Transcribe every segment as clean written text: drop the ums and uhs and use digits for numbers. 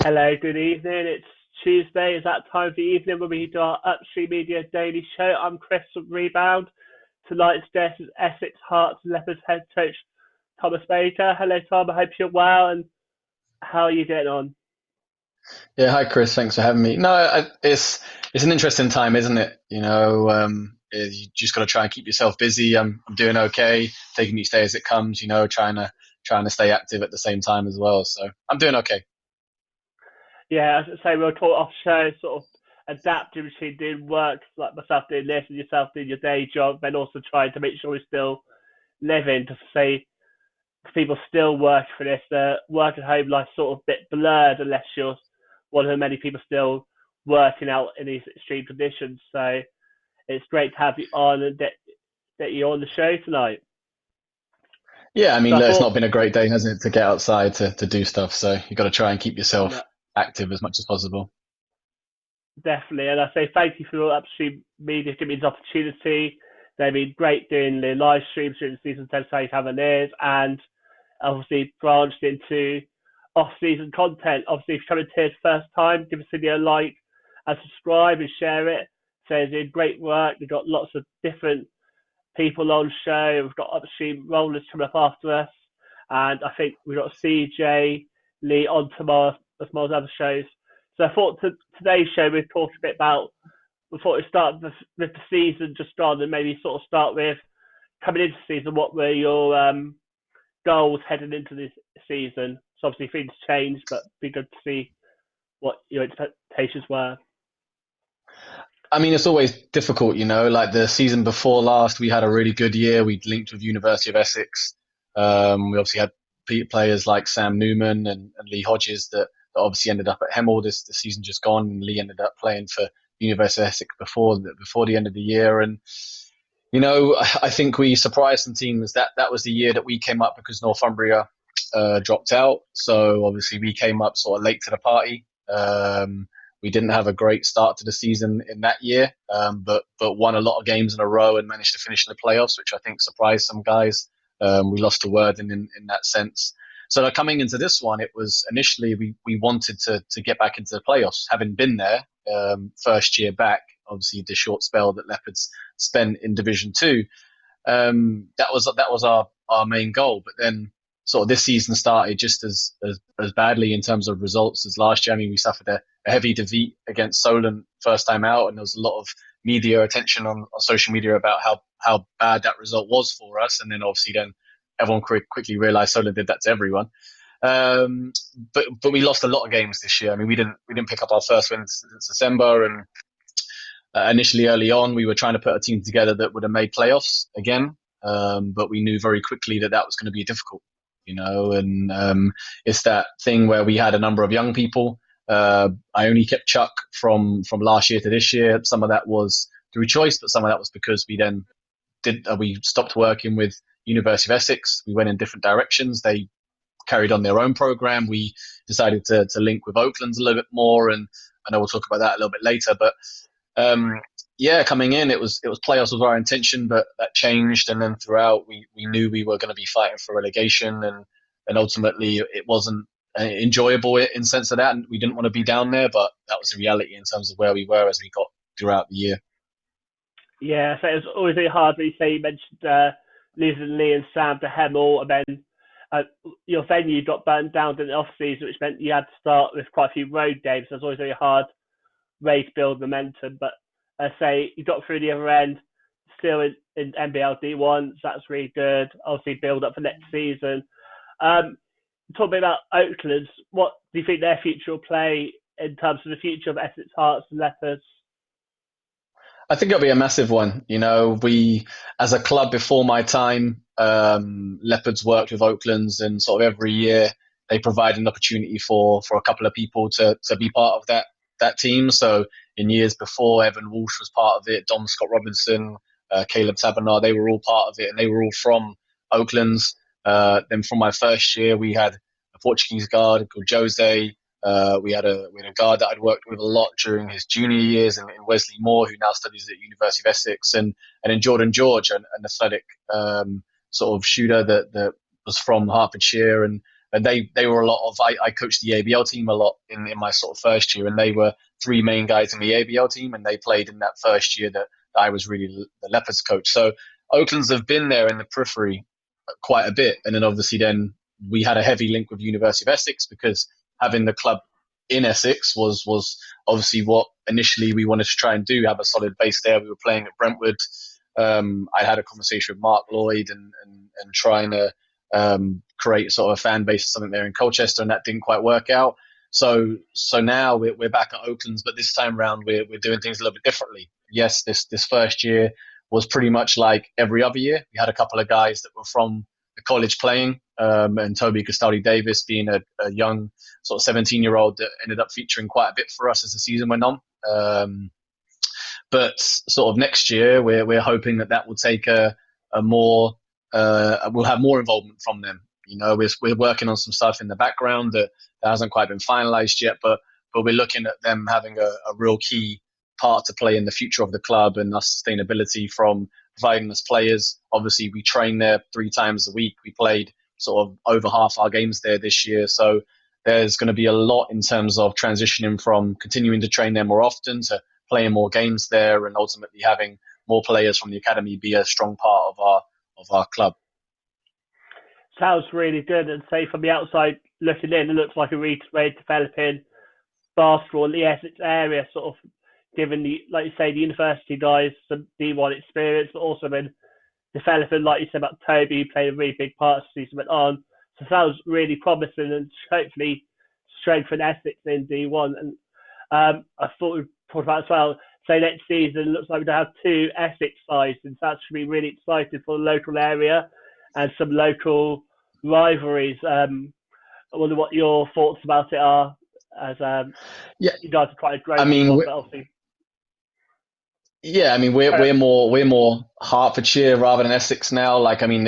Hello, good evening. It's Tuesday. It's that time of the evening when we do our Upstreamedia daily show. I'm Chris from Rebound. Tonight's guest is Essex Hearts and Leopards head coach Thomas Baker. Hello, Tom. I hope you're well. And how are you getting on? Yeah, hi Chris. Thanks for having me. No, it's an interesting time, isn't it? You just got to try and keep yourself busy. I'm doing okay, taking each day as it comes. Trying to stay active at the same time as well. So I'm doing okay. Yeah, as I say, we'll talk off show, sort of adapting between doing work, like myself doing this and yourself doing your day job, then also trying to make sure we're still living. To say people still work for this. The work at home life sort of a bit blurred unless you're one of the many people still working out in these extreme conditions. So it's great to have you on and that you're on the show tonight. Yeah, I So mean, I look, it's thought, not been a great day, has it, to get outside to do stuff. So you got to try and keep no, yourself active as much as possible. definitely, and I say thank you for your upstream media giving me this opportunity. They've been great doing the live streams during the season 10 how Cavaliers and obviously branched into off-season content. Obviously, if you're coming here the first time, give us a video like and subscribe and share it. So they're doing great work. They've got lots of different people on show. We've got upstream rollers coming up after us. And I think we've got CJ, Lee on tomorrow, as well as other shows. So I thought today's show we'd talk a bit about, we thought we'd start with the season just gone and maybe sort of start with coming into the season, what were your goals heading into this season? So obviously things changed, but it'd be good to see what your expectations were. I mean, it's always difficult, like the season before last, we had a really good year. We linked with University of Essex. We obviously had players like Sam Newman and Lee Hodges that obviously ended up at Hemel this season just gone. And Lee ended up playing for University of Essex before the end of the year. And, I think we surprised some teams that was the year that we came up because Northumbria dropped out. So obviously we came up sort of late to the party. We didn't have a great start to the season in that year, but won a lot of games in a row and managed to finish in the playoffs, which I think surprised some guys. We lost to Worthing in that sense. So coming into this one, it was initially we wanted to get back into the playoffs, having been there first year back. Obviously, the short spell that Leopards spent in Division Two, that was our main goal. But then sort of this season started just as badly in terms of results as last year. I mean, we suffered a heavy defeat against Solent first time out, and there was a lot of media attention on social media about how bad that result was for us. And then obviously then everyone quickly realised Solent did that to everyone. Um, but we lost a lot of games this year. I mean, we didn't pick up our first win since December, and initially early on we were trying to put a team together that would have made playoffs again. But we knew very quickly that was going to be difficult, and it's that thing where we had a number of young people. I only kept Chuck from last year to this year. Some of that was through choice, but some of that was because we then we stopped working with University of Essex. We went in different directions. They carried on their own program. We decided to link with Oakland's a little bit more, and I know we'll talk about that a little bit later. But um, yeah, coming in, it was playoffs was our intention, but that changed, and then throughout we knew we were going to be fighting for relegation, and ultimately it wasn't enjoyable in sense of that, and we didn't want to be down there, but that was the reality in terms of where we were as we got throughout the year. Yeah, so it was always really hard when you say you mentioned losing Lee and Sam to Hemel, and then uh, your venue got burnt down in the off season, which meant you had to start with quite a few road games. So it was always really hard way to build momentum. But say you got through the other end, still in NBL D1, so that's really good. Obviously, build up for next season. Um, Talk a bit about Oakland's. What do you think their future will play in terms of the future of Essex Hearts and Leopards? I think it'll be a massive one. We, as a club before my time, Leopards worked with Oaklands, and sort of every year they provide an opportunity for a couple of people to be part of that team. So in years before, Evan Walsh was part of it, Dom Scott Robinson, Caleb Tabernar, they were all part of it, and they were all from Oaklands. Then from my first year, we had a Portuguese guard called Jose. We had a guard that I'd worked with a lot during his junior years, and Wesley Moore, who now studies at University of Essex, and then Jordan George, an athletic sort of shooter that was from Hertfordshire, and But they were a lot of I coached the ABL team a lot in my sort of first year, and they were three main guys in the ABL team, and they played in that first year that I was really the Leopards coach. So Oaklands have been there in the periphery quite a bit, and then obviously then we had a heavy link with University of Essex because having the club in Essex was obviously what initially we wanted to try and do, have a solid base there. We were playing at Brentwood. I had a conversation with Mark Lloyd and trying to create sort of a fan base or something there in Colchester, and that didn't quite work out. So now we're back at Oaklands, but this time around we're doing things a little bit differently. Yes, this first year was pretty much like every other year. We had a couple of guys that were from the college playing, and Toby Castaldi-Davis being a young sort of 17-year-old that ended up featuring quite a bit for us as the season went on. But sort of next year, we're hoping that will take a more we'll have more involvement from them. You know, we're working on some stuff in the background that hasn't quite been finalised yet, but we're looking at them having a real key part to play in the future of the club and our sustainability from providing us players. Obviously, we train there 3 times a week. We played sort of over half our games there this year, so there's going to be a lot in terms of transitioning from continuing to train there more often to playing more games there, and ultimately having more players from the academy be a strong part of our club. Sounds really good. And say from the outside looking in, it looks like a really developing basketball in the Essex area, sort of giving the, like you say, the university guys some D1 experience, but also been developing, like you said about Toby, who played a really big part as the season went on. So it sounds really promising and hopefully strengthen Essex in D1. And I thought we'd talk about as well, say next season, it looks like we're going to have 2 Essex sides, and that should be really exciting for the local area and some local rivalries. I wonder what your thoughts about it are, as you guys are quite a great sport, obviously. Yeah, I mean we're more Hertfordshire rather than Essex now. Like, I mean,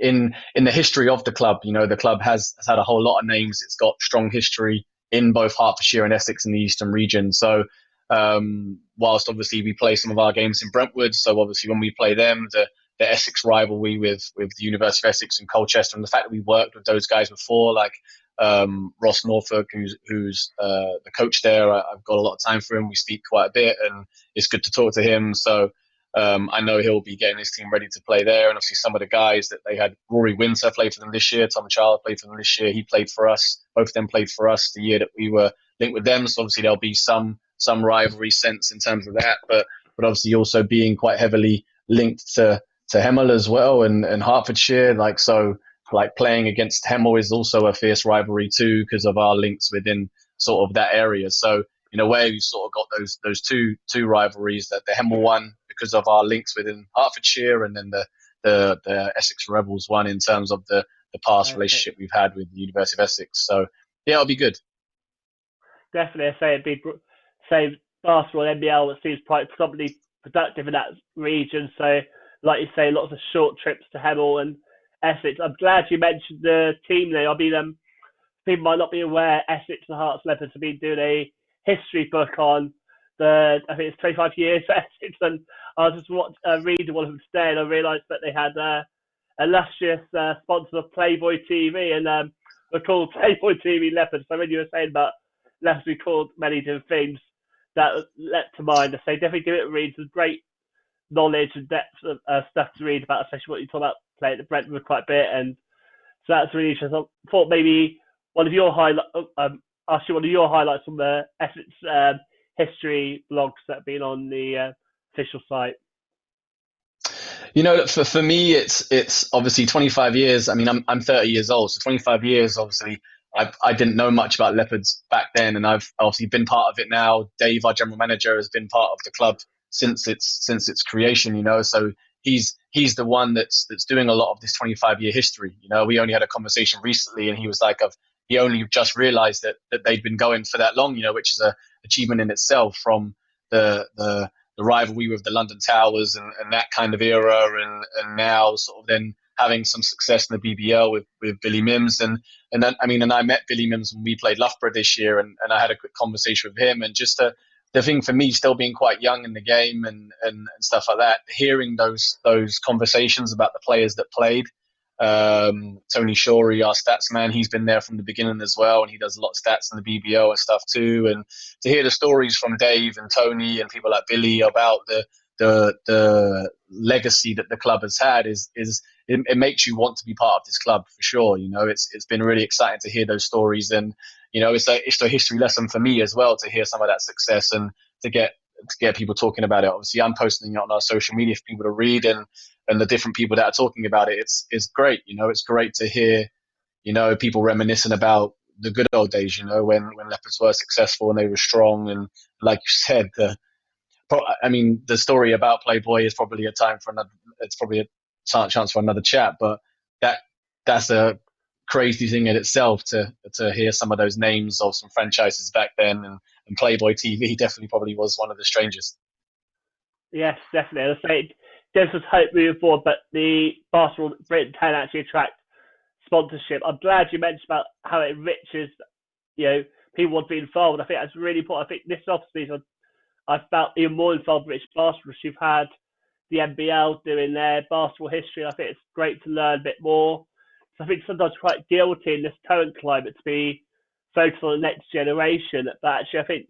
in the history of the club, you know, the club has had a whole lot of names. It's got strong history in both Hertfordshire and Essex in the Eastern region. So whilst obviously we play some of our games in Brentwood, so obviously when we play them, the Essex rivalry with the University of Essex and Colchester, and the fact that we worked with those guys before, like Ross Norfolk, who's the coach there, I've got a lot of time for him. We speak quite a bit, and it's good to talk to him. So I know he'll be getting his team ready to play there. And obviously some of the guys that they had, Rory Winter played for them this year, Tom Child played for them this year. He played for us. Both of them played for us the year that we were linked with them. So obviously there'll be some rivalry sense in terms of that, but obviously also being quite heavily linked to Hemel as well, and Hertfordshire. Like playing against Hemel is also a fierce rivalry too, because of our links within sort of that area. So in a way, we've sort of got those two rivalries, that the Hemel one because of our links within Hertfordshire, and then the Essex Rebels one in terms of the past relationship we've had with the University of Essex. So yeah, it'll be good. Definitely, I say it'd be basketball NBL that seems quite probably productive in that region. So like you say, lots of short trips to Hemel and Essex. I'm glad you mentioned the team there. I mean, people might not be aware, Essex and Hearts Leopards have been doing a history book on I think it's 25 years for Essex, and I was just reading one of them today, and I realised that they had a illustrious sponsor of Playboy TV, and we're called Playboy TV Leopards. So when you were saying about Leopards, we called many different things, that leapt to mind. I say definitely give it a read. There's great knowledge and depth of stuff to read about, especially what you talk about playing at Brentwood quite a bit, and so that's really interesting. I thought maybe one of your highlights from the Essex history blogs that have been on the official site. You know, for me, it's obviously 25 years. I mean, I'm 30 years old, so 25 years. Obviously, I didn't know much about Leopards back then, and I've obviously been part of it now. Dave, our general manager, has been part of the club since its creation. You know, so he's the one that's doing a lot of this 25-year history. You know, we only had a conversation recently, and he was like, he only just realised that they'd been going for that long. You know, which is a achievement in itself, from the rivalry with the London Towers and that kind of era, and now sort of then having some success in the BBL with Billy Mims, and then I met Billy Mims when we played Loughborough this year, and I had a quick conversation with him, and just the thing for me, still being quite young in the game and stuff like that, hearing those conversations about the players that played, Tony Shorey, our stats man, he's been there from the beginning as well, and he does a lot of stats in the BBO and stuff too. And to hear the stories from Dave and Tony and people like Billy about the legacy that the club has had is it makes you want to be part of this club for sure. It's been really exciting to hear those stories, and it's a history lesson for me as well to hear some of that success and to get people talking about it. Obviously, I'm posting it on our social media for people to read, and the different people that are talking about it. It's great. It's great to hear people reminiscing about the good old days. When Leopards were successful and they were strong, and like you said, the story about Playboy is probably a time for another. It's probably a chance for another chat, but that's a crazy thing in itself to hear some of those names of some franchises back then, and Playboy TV definitely probably was one of the strangest. Yes, definitely. I say gives us hope moving forward, but the basketball Britain can actually attract sponsorship. I'm glad you mentioned about how it enriches, people want to be involved. I think that's really important. I think this off season, I felt even more involved with British basketball. You've had the NBL doing their basketball history. I think it's great to learn a bit more. So I think sometimes quite guilty in this current climate to be focused on the next generation. But actually, I think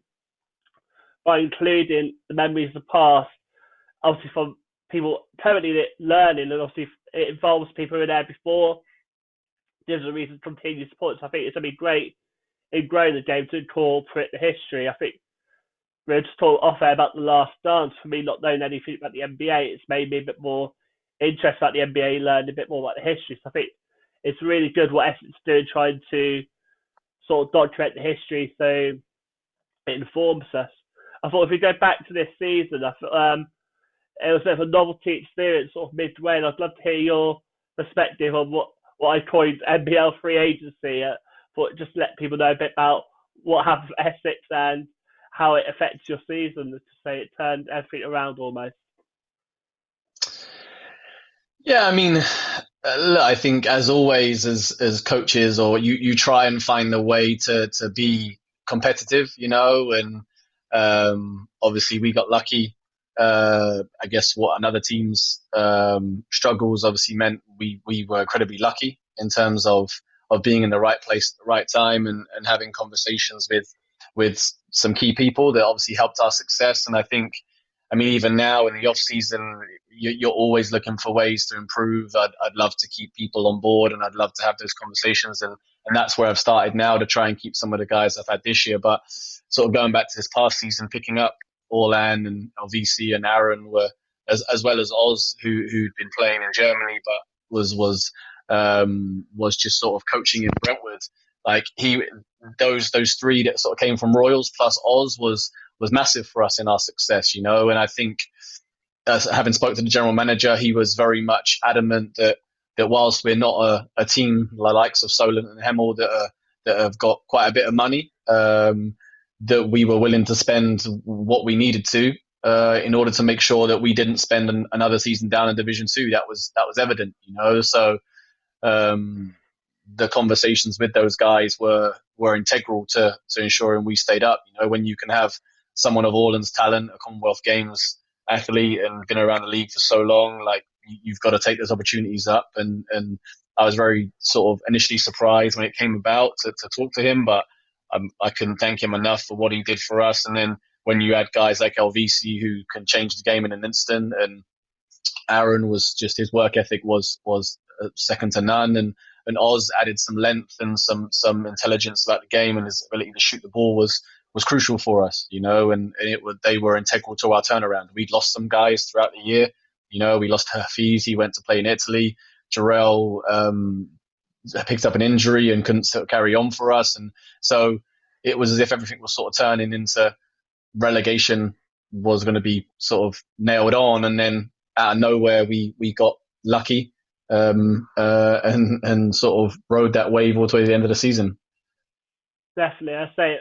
by including the memories of the past, obviously from people currently learning, and obviously it involves people who were there before, there's a reason to continue support. So I think it's going to be great in growing the game to incorporate the history. I think we were just talking off air about The Last Dance. For me, not knowing anything about the NBA, it's made me a bit more interested about the NBA, learn a bit more about the history. So I think it's really good what Essex is doing, trying to sort of document the history so it informs us. I thought if we go back to this season, I thought it was a bit of a novelty experience sort of midway, and I'd love to hear your perspective on what I coined NBL free agency, but just let people know a bit about what happened for Essex and how it affects your season, to say it turned everything around almost. Yeah, I mean, look, I think as always, as coaches, or you try and find a way to be competitive, and obviously we got lucky. I guess what another team's struggles obviously meant we were incredibly lucky in terms of being in the right place at the right time, and having conversations with some key people that obviously helped our success. And I think, I mean, even now in the off season, you're always looking for ways to improve. I'd love to keep people on board, and I'd love to have those conversations, and that's where I've started now to try and keep some of the guys I've had this year. But sort of going back to this past season, picking up Orlan and LVC and Aaron were, as well as Oz, who'd been playing in Germany, but was just sort of coaching in Brentwood. Like those three that sort of came from Royals plus Oz was massive for us in our success, And I think, having spoken to the general manager, he was very much adamant that whilst we're not a team the likes of Solent and Hemel that have got quite a bit of money, that we were willing to spend what we needed to in order to make sure that we didn't spend another season down in Division 2. That was evident, So the conversations with those guys were integral to ensuring we stayed up. When you can have someone of Orland's talent, a Commonwealth Games athlete, and been around the league for so long, like you've got to take those opportunities up. And I was very sort of initially surprised when it came about to talk to him, but I couldn't thank him enough for what he did for us. And then when you had guys like LVC who can change the game in an instant, and Aaron was just, his work ethic was second to none, and Oz added some length and some intelligence about the game, and his ability to shoot the ball was crucial for us, and they were integral to our turnaround. We'd lost some guys throughout the year. We lost Hafiz, he went to play in Italy. Jarrell picked up an injury and couldn't sort of carry on for us, and so it was as if everything was sort of turning into relegation was going to be sort of nailed on, and then out of nowhere we got lucky, and sort of rode that wave all the way to the end of the season. Definitely, I say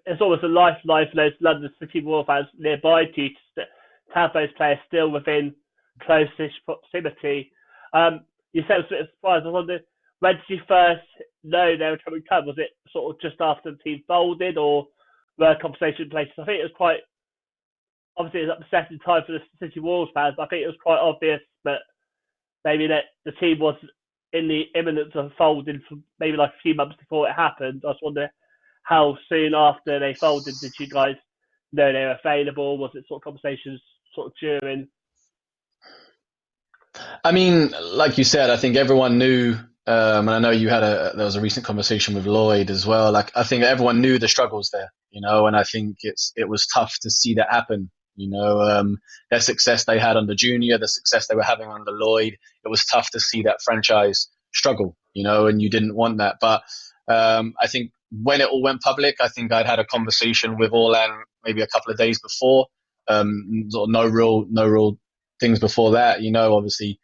it's almost a lifeline for those London City War fans nearby to you to have those players still within close-ish proximity. You said it was a bit surprised. I wonder, when did you first know they were coming to come? Was it sort of just after the team folded, or were conversations in place? I think it was quite, obviously it was upsetting time for the City Wolves fans, but I think it was quite obvious that maybe that the team was in the imminence of folding for maybe like a few months before it happened. I just wonder how soon after they folded did you guys know they were available? Was it sort of conversations sort of during? I mean, like you said, I think everyone knew, and I know there was a recent conversation with Lloyd as well. Like, I think everyone knew the struggles there, and I think it was tough to see that happen. Their success they had under Junior, the success they were having under Lloyd, it was tough to see that franchise struggle, and you didn't want that. But I think when it all went public, I think I'd had a conversation with Orlan maybe a couple of days before. Sort of no real things before that, obviously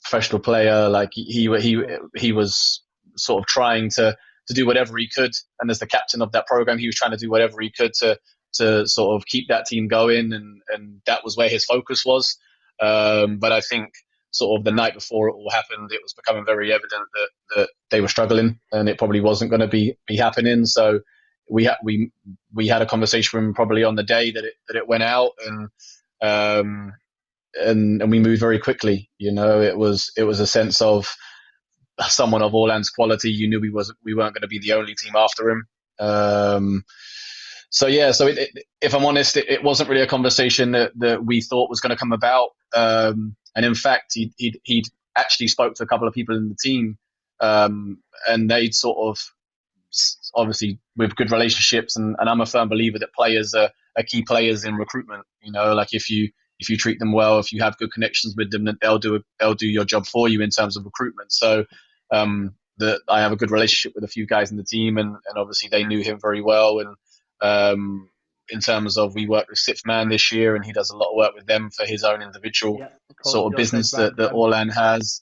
professional player. Like he was sort of trying to do whatever he could, and as the captain of that program, he was trying to do whatever he could to sort of keep that team going, and that was where his focus was. But I think sort of the night before it all happened, it was becoming very evident that they were struggling, and it probably wasn't going to be happening. So we had a conversation with him probably on the day that it went out, and we moved very quickly. It was a sense of someone of Orlan's quality. You knew we weren't going to be the only team after him. So if I'm honest, it wasn't really a conversation that we thought was going to come about. And in fact, he'd actually spoke to a couple of people in the team, and they'd sort of, obviously with good relationships, and I'm a firm believer that players are key players in recruitment. Like if you treat them well, if you have good connections with them, then they'll do your job for you in terms of recruitment. So I have a good relationship with a few guys in the team, and obviously they knew him very well. And in terms of, we worked with Sixth Man this year, and he does a lot of work with them for his own individual sort of business that Orlan has.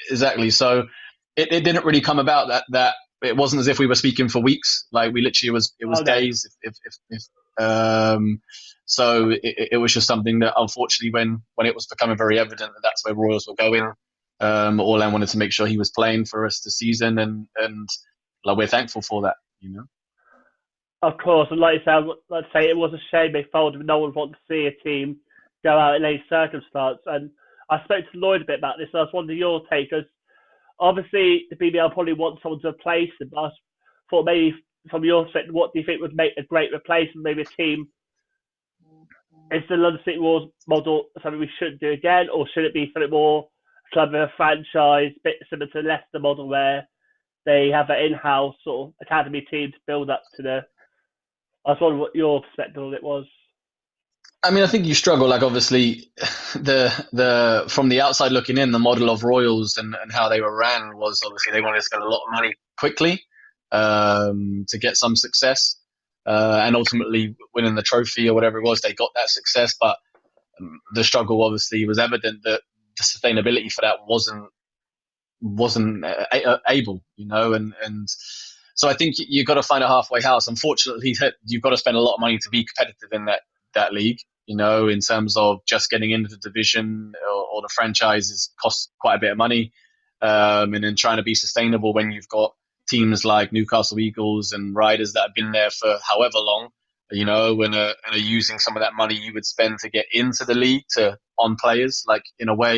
Exactly. So it didn't really come about that it wasn't as if we were speaking for weeks. Like, we literally it was days. So it was just something that, unfortunately, when it was becoming very evident that that's where Royals were going, Orlan wanted to make sure he was playing for us this season, and like, we're thankful for that. Of course, and like you said, let's say it was a shame they folded. No one wanted to see a team go out in any circumstance. And I spoke to Lloyd a bit about this, and I was wondering your take, as obviously the BBL probably wants someone to replace him, but I thought maybe from your perspective, what do you think would make a great replacement? Maybe a team, is the London City Wars model something we should do again, or should it be something more club of a franchise, bit similar to the Leicester model, where they have an in-house sort of academy team to build up to the... I was wondering what your perspective on it was. I mean, I think you struggle. Like, obviously, the from the outside looking in, the model of Royals and how they were ran was, obviously, they wanted to spend a lot of money quickly to get some success, and ultimately winning the trophy or whatever it was, they got that success. But the struggle, obviously, was evident that the sustainability for that wasn't able, and so I think you've got to find a halfway house. Unfortunately, you've got to spend a lot of money to be competitive in that league, in terms of just getting into the division, or the franchises cost quite a bit of money, and then trying to be sustainable when you've got teams like Newcastle Eagles and Riders that have been there for however long, and are using some of that money you would spend to get into the league on players. Like, in a way,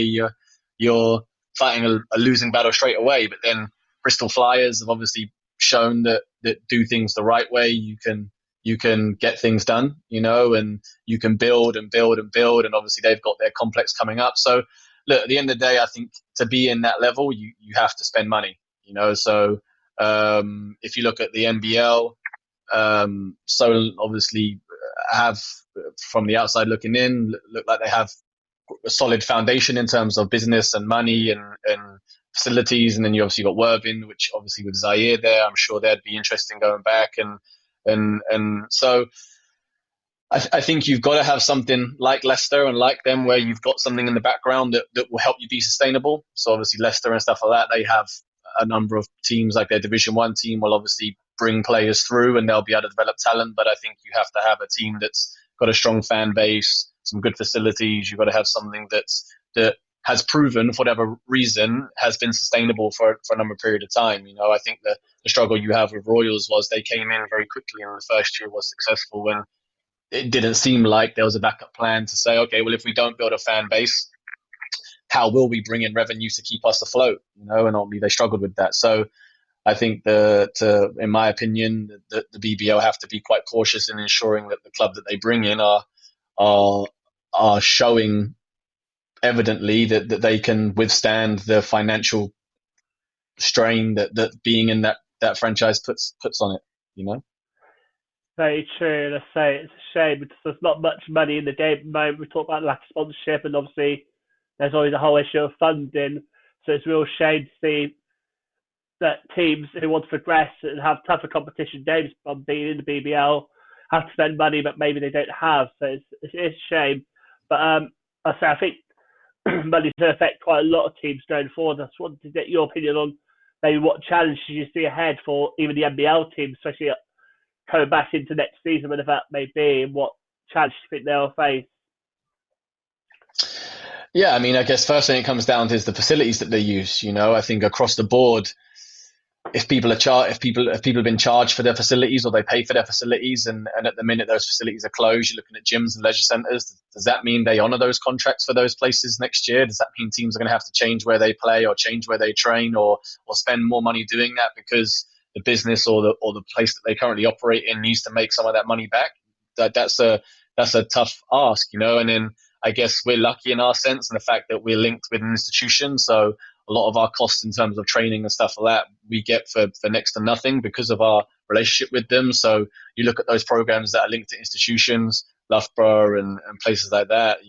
you're fighting a losing battle straight away. But then Bristol Flyers have obviously shown that do things the right way, you can get things done, and you can build and build and build, and obviously they've got their complex coming up. So look, at the end of the day, I think to be in that level, you have to spend money, so if you look at the NBL, so obviously have, from the outside looking in, look like they have a solid foundation in terms of business and money and facilities. And then you obviously got Worthing, which obviously with Zaire there, I'm sure that'd be interesting going back. And so I think you've got to have something like Leicester and like them, where you've got something in the background that will help you be sustainable. So obviously Leicester and stuff like that, they have a number of teams, like their Division 1 team will obviously bring players through and they'll be able to develop talent. But I think you have to have a team that's got a strong fan base, some good facilities. You've got to have something that has proven, for whatever reason, has been sustainable for a number of period of time. I think the struggle you have with Royals was they came in very quickly, and the first year was successful when it didn't seem like there was a backup plan to say, okay, well, if we don't build a fan base, how will we bring in revenue to keep us afloat? And obviously they struggled with that. So I think in my opinion, the BBL have to be quite cautious in ensuring that the club that they bring in are are showing evidently that they can withstand the financial strain that being in that franchise puts on it. Very true. And I say it's a shame because there's not much money in the game at the moment. We talk about lack of sponsorship, and obviously there's always a whole issue of funding. So it's a real shame to see that teams who want to progress and have tougher competition games from being in the BBL have to spend money that maybe they don't have. So it's a shame. But I think money's going to affect quite a lot of teams going forward. I just wanted to get your opinion on maybe what challenges you see ahead for even the NBL teams, especially coming back into next season, whatever that may be, and what challenges you think they'll face. Yeah, I mean, I guess first thing it comes down to is the facilities that they use. I think across the board, if people have been charged for their facilities or they pay for their facilities, and at the minute those facilities are closed, you're looking at gyms and leisure centres. Does that mean they honour those contracts for those places next year? Does that mean teams are going to have to change where they play or change where they train or spend more money doing that because the business or the place that they currently operate in needs to make some of that money back? That's a tough ask, and then I guess we're lucky in our sense and the fact that we're linked with an institution. So a lot of our costs in terms of training and stuff like that, we get for next to nothing because of our relationship with them. So you look at those programs that are linked to institutions, Loughborough and places like that,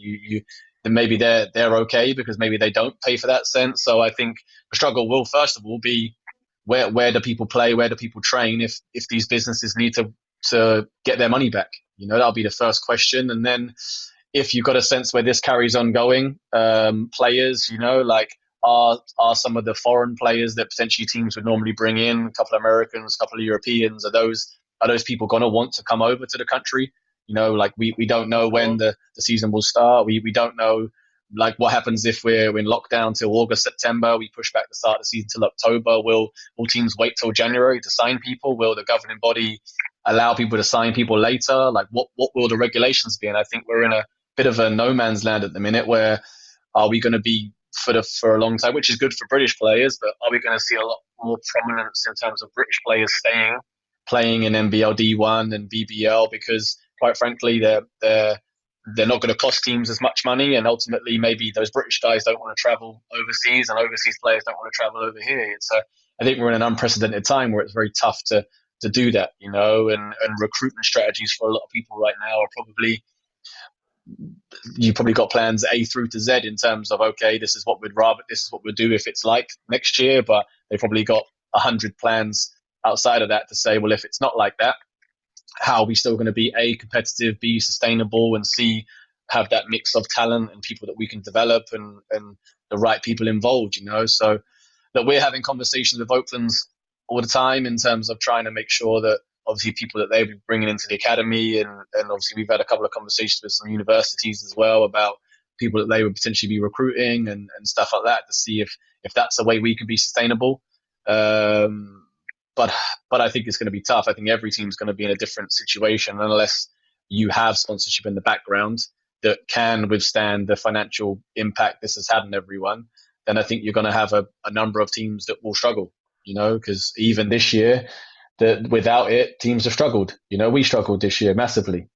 then maybe they're okay because maybe they don't pay for that sense. So I think the struggle will first of all be where do people play, where do people train if these businesses need to get their money back? That'll be the first question. And then if you've got a sense where this carries on going, players, like are some of the foreign players that potentially teams would normally bring in, a couple of Americans, a couple of Europeans, are those people going to want to come over to the country? Like we don't know when the season will start. We don't know like what happens if we're in lockdown till August, September. We push back the start of the season till October. Will teams wait till January to sign people? Will the governing body allow people to sign people later? Like what will the regulations be? And I think we're in a bit of a no man's land at the minute where are we going to be for a long time, which is good for British players, but are we going to see a lot more prominence in terms of British players playing in NBL D1 and BBL because quite frankly they're not going to cost teams as much money, and ultimately maybe those British guys don't want to travel overseas and overseas players don't want to travel over here. I think we're in an unprecedented time where it's very tough to do that, and recruitment strategies for a lot of people right now are probably, you probably got plans A through to Z in terms of, okay, this is what we'll do if it's like next year, but they've probably got 100 plans outside of that to say, well, if it's not like that, how are we still going to be A, competitive, B, sustainable, and C, have that mix of talent and people that we can develop and the right people involved, So that we're having conversations with Oakland's all the time in terms of trying to make sure that obviously people that they'll be bringing into the academy and obviously we've had a couple of conversations with some universities as well about people that they would potentially be recruiting and stuff like that to see if that's a way we could be sustainable. But I think it's going to be tough. I think every team's going to be in a different situation unless you have sponsorship in the background that can withstand the financial impact this has had on everyone. Then I think you're going to have a number of teams that will struggle, because even this year, without it, teams have struggled. We struggled this year massively.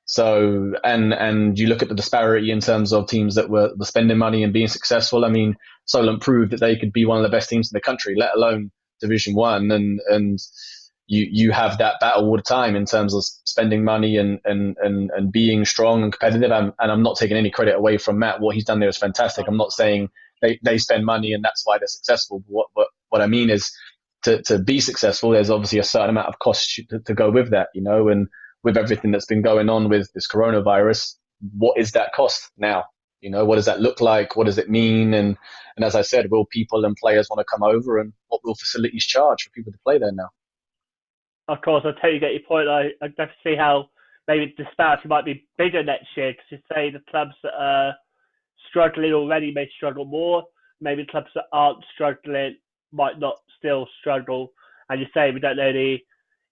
So you look at the disparity in terms of teams that were spending money and being successful. I mean, Solent proved that they could be one of the best teams in the country, let alone Division One, and you have that battle all the time in terms of spending money and being strong and competitive. And I'm not taking any credit away from Matt. What he's done there is fantastic. I'm not saying they spend money and that's why they're successful. But what I mean is to be successful, there's obviously a certain amount of cost to go with that, and with everything that's been going on with this coronavirus, what is that cost now? What does that look like? What does it mean? And as I said, will people and players want to come over, and what will facilities charge for people to play there now? Of course, I totally get your point. I definitely see how maybe the disparity might be bigger next year because you say the clubs that are struggling already may struggle more. Maybe clubs that aren't struggling might not still struggle. And you say we don't know the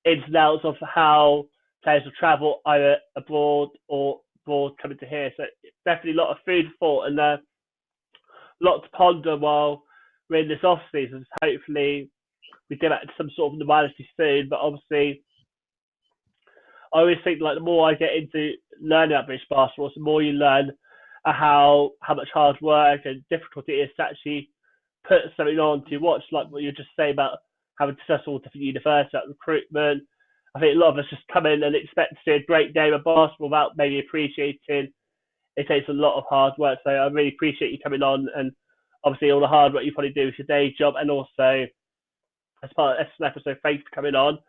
ins and outs of how players will travel either abroad or abroad coming to here. So it's definitely a lot of food for thought. And lot to ponder while we're in this off season. So hopefully we get back to some sort of normality soon. But obviously, I always think like the more I get into learning about British basketball, the more you learn how much hard work and difficulty it is to actually put something on to watch. Like what you just say about having successful different universities, like recruitment. I think a lot of us just come in and expect to see a great game of basketball without maybe appreciating it takes a lot of hard work. So I really appreciate you coming on, and obviously all the hard work you probably do with your day job, and also as part of this episode, thanks for coming on.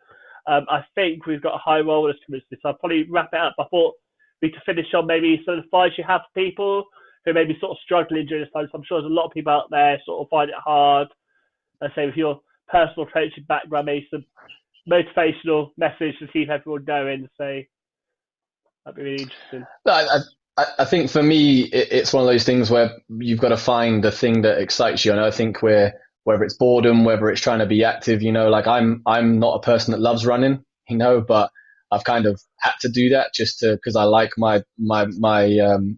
I think we've got a high rollers coming to this, so I'll probably wrap it up. I thought we could finish on maybe some of the advice you have for people who may be sort of struggling during this time. So I'm sure there's a lot of people out there sort of find it hard. Let's say with your personal coaching background, maybe some motivational message to keep everyone going. So that'd be really interesting. I think for me, it's one of those things where you've got to find the thing that excites you. And I think whether it's boredom, whether it's trying to be active, like I'm not a person that loves running, but I've kind of had to do that just because I like my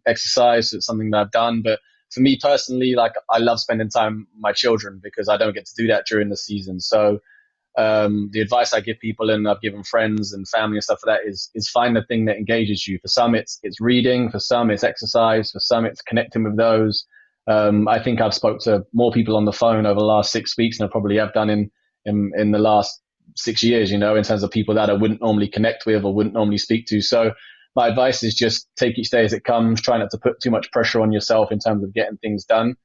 exercise. So it's something that I've done. But for me personally, like I love spending time with my children because I don't get to do that during the season. So the advice I give people, and I've given friends and family and stuff like that, is find the thing that engages you. For some, it's reading. For some, it's exercise. For some, it's connecting with those. I think I've spoke to more people on the phone over the last 6 weeks than I probably have done in the last 6 years, in terms of people that I wouldn't normally connect with or wouldn't normally speak to. So my advice is just take each day as it comes. Try not to put too much pressure on yourself in terms of getting things done.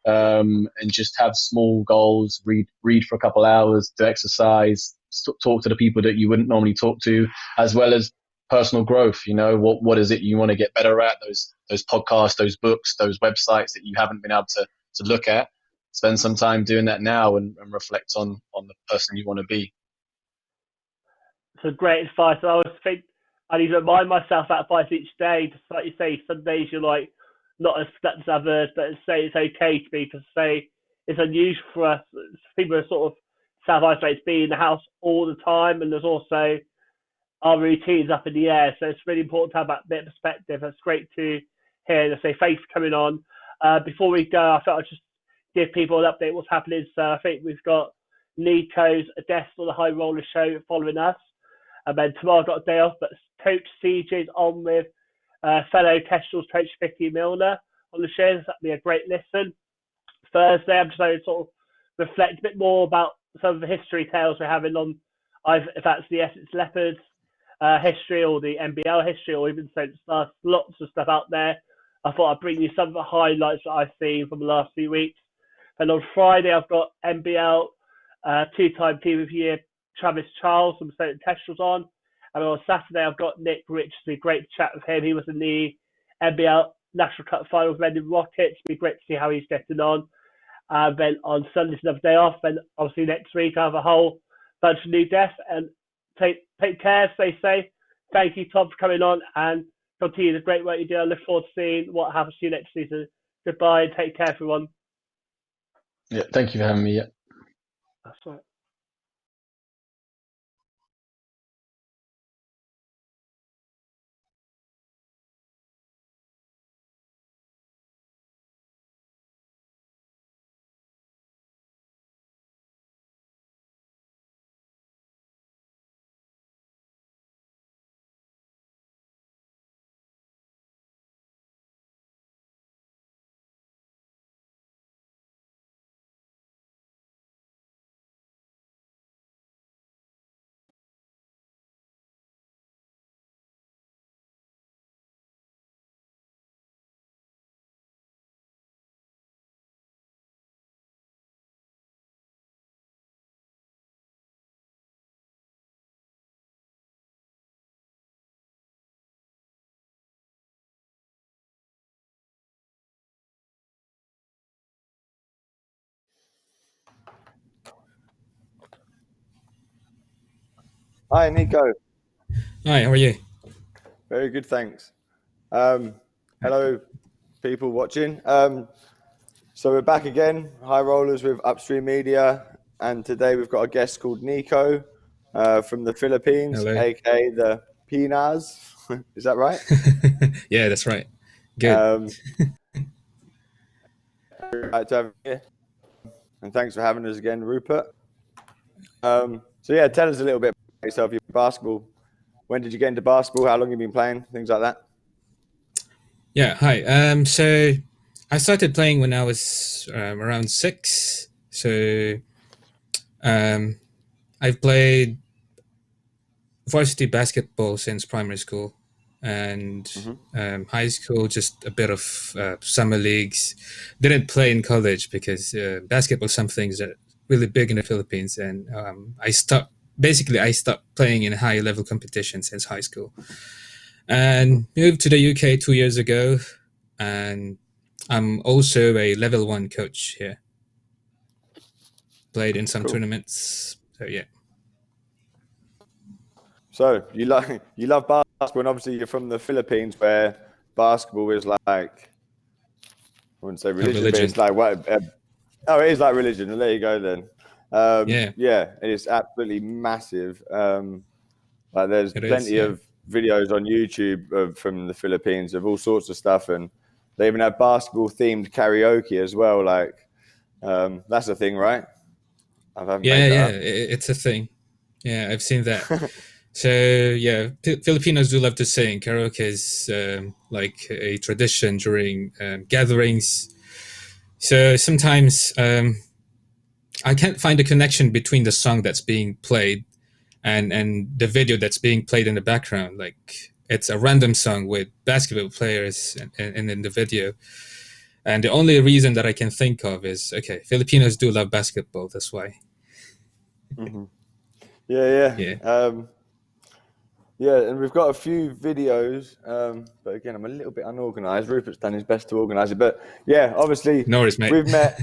And just have small goals, read for a couple hours, do exercise, talk to the people that you wouldn't normally talk to, as well as personal growth. What is it you want to get better at? Those podcasts, those books, those websites that you haven't been able to look at. Spend some time doing that now and reflect on the person you want to be. So great advice. I always think I need to remind myself that advice each day. Just like you say, some days you're like not as fit as others, but say it's okay to be, because say it's unusual for us. People are sort of self-isolated, being in the house all the time, and there's also our routines up in the air. So it's really important to have that bit of perspective. That's great to hear. And I say thanks for coming on. Before we go, I thought I'd just give people an update what's happening. So I think we've got Niko's a guest on the High Roller Show following us. And then tomorrow I've got a day off, but Coach CJ's on with fellow Kestrel's coach Vicky Milner on the show. So that'll be a great listen. Thursday, I'm just going to sort of reflect a bit more about some of the history tales we're having on, if that's the Essex Leopards history or the NBL history, or even St. Stars. Lots of stuff out there. I thought I'd bring you some of the highlights that I've seen from the last few weeks. And on Friday, I've got NBL two-time Team of the Year Travis Charles from St. Kestrel's on. And on Saturday, I've got Nick Richardson. Great to chat with him. He was in the NBL National Cup Finals with the Rockets. It'd be great to see how he's getting on. Then on Sunday, it's another day off. Then obviously next week, I have a whole bunch of new guests. And take care, stay safe. Thank you, Tom, for coming on, and continue the great work you do. I look forward to seeing what happens to you next season. Goodbye and take care, everyone. Yeah, thank you for having me. Yeah. That's right. Hi, Niko. Hi, how are you? Very good, thanks. Hello, people watching. So we're back again, High Rollers with Upstreamedia, and today we've got a guest called Niko from the Philippines, Hello. aka the Pinas. Is that right? Yeah, that's right. Good. glad to have you here. And thanks for having us again, Rupert. So yeah, tell us a little bit about yourself, your basketball. When did you get into basketball? How long have you been playing? Things like that. Yeah, hi. So I started playing when I was around 6. So I've played varsity basketball since primary school, and high school just a bit of summer leagues. Didn't play in college because basketball some things are really big in the Philippines, and I stopped playing in high level competition since high school, and moved to the UK 2 years ago, and I'm also a level 1 coach here. Played in some tournaments, so yeah. So you love basketball, and obviously you're from the Philippines, where basketball is like, I wouldn't say religion, but it's like what? Oh, it is like religion. Well, there you go then. Yeah, it's absolutely massive. Like there's plenty of videos on YouTube from the Philippines of all sorts of stuff, and they even have basketball themed karaoke as well. Like that's a thing, right? It's a thing. Yeah, I've seen that. So yeah, Filipinos do love to sing. Karaoke is like a tradition during gatherings. So sometimes I can't find a connection between the song that's being played and the video that's being played in the background. Like it's a random song with basketball players and in the video. And the only reason that I can think of is, okay, Filipinos do love basketball. That's why. Mm-hmm. Yeah, and we've got a few videos, but again, I'm a little bit unorganized. Rupert's done his best to organize it, but yeah, obviously, no worries, mate. We've met.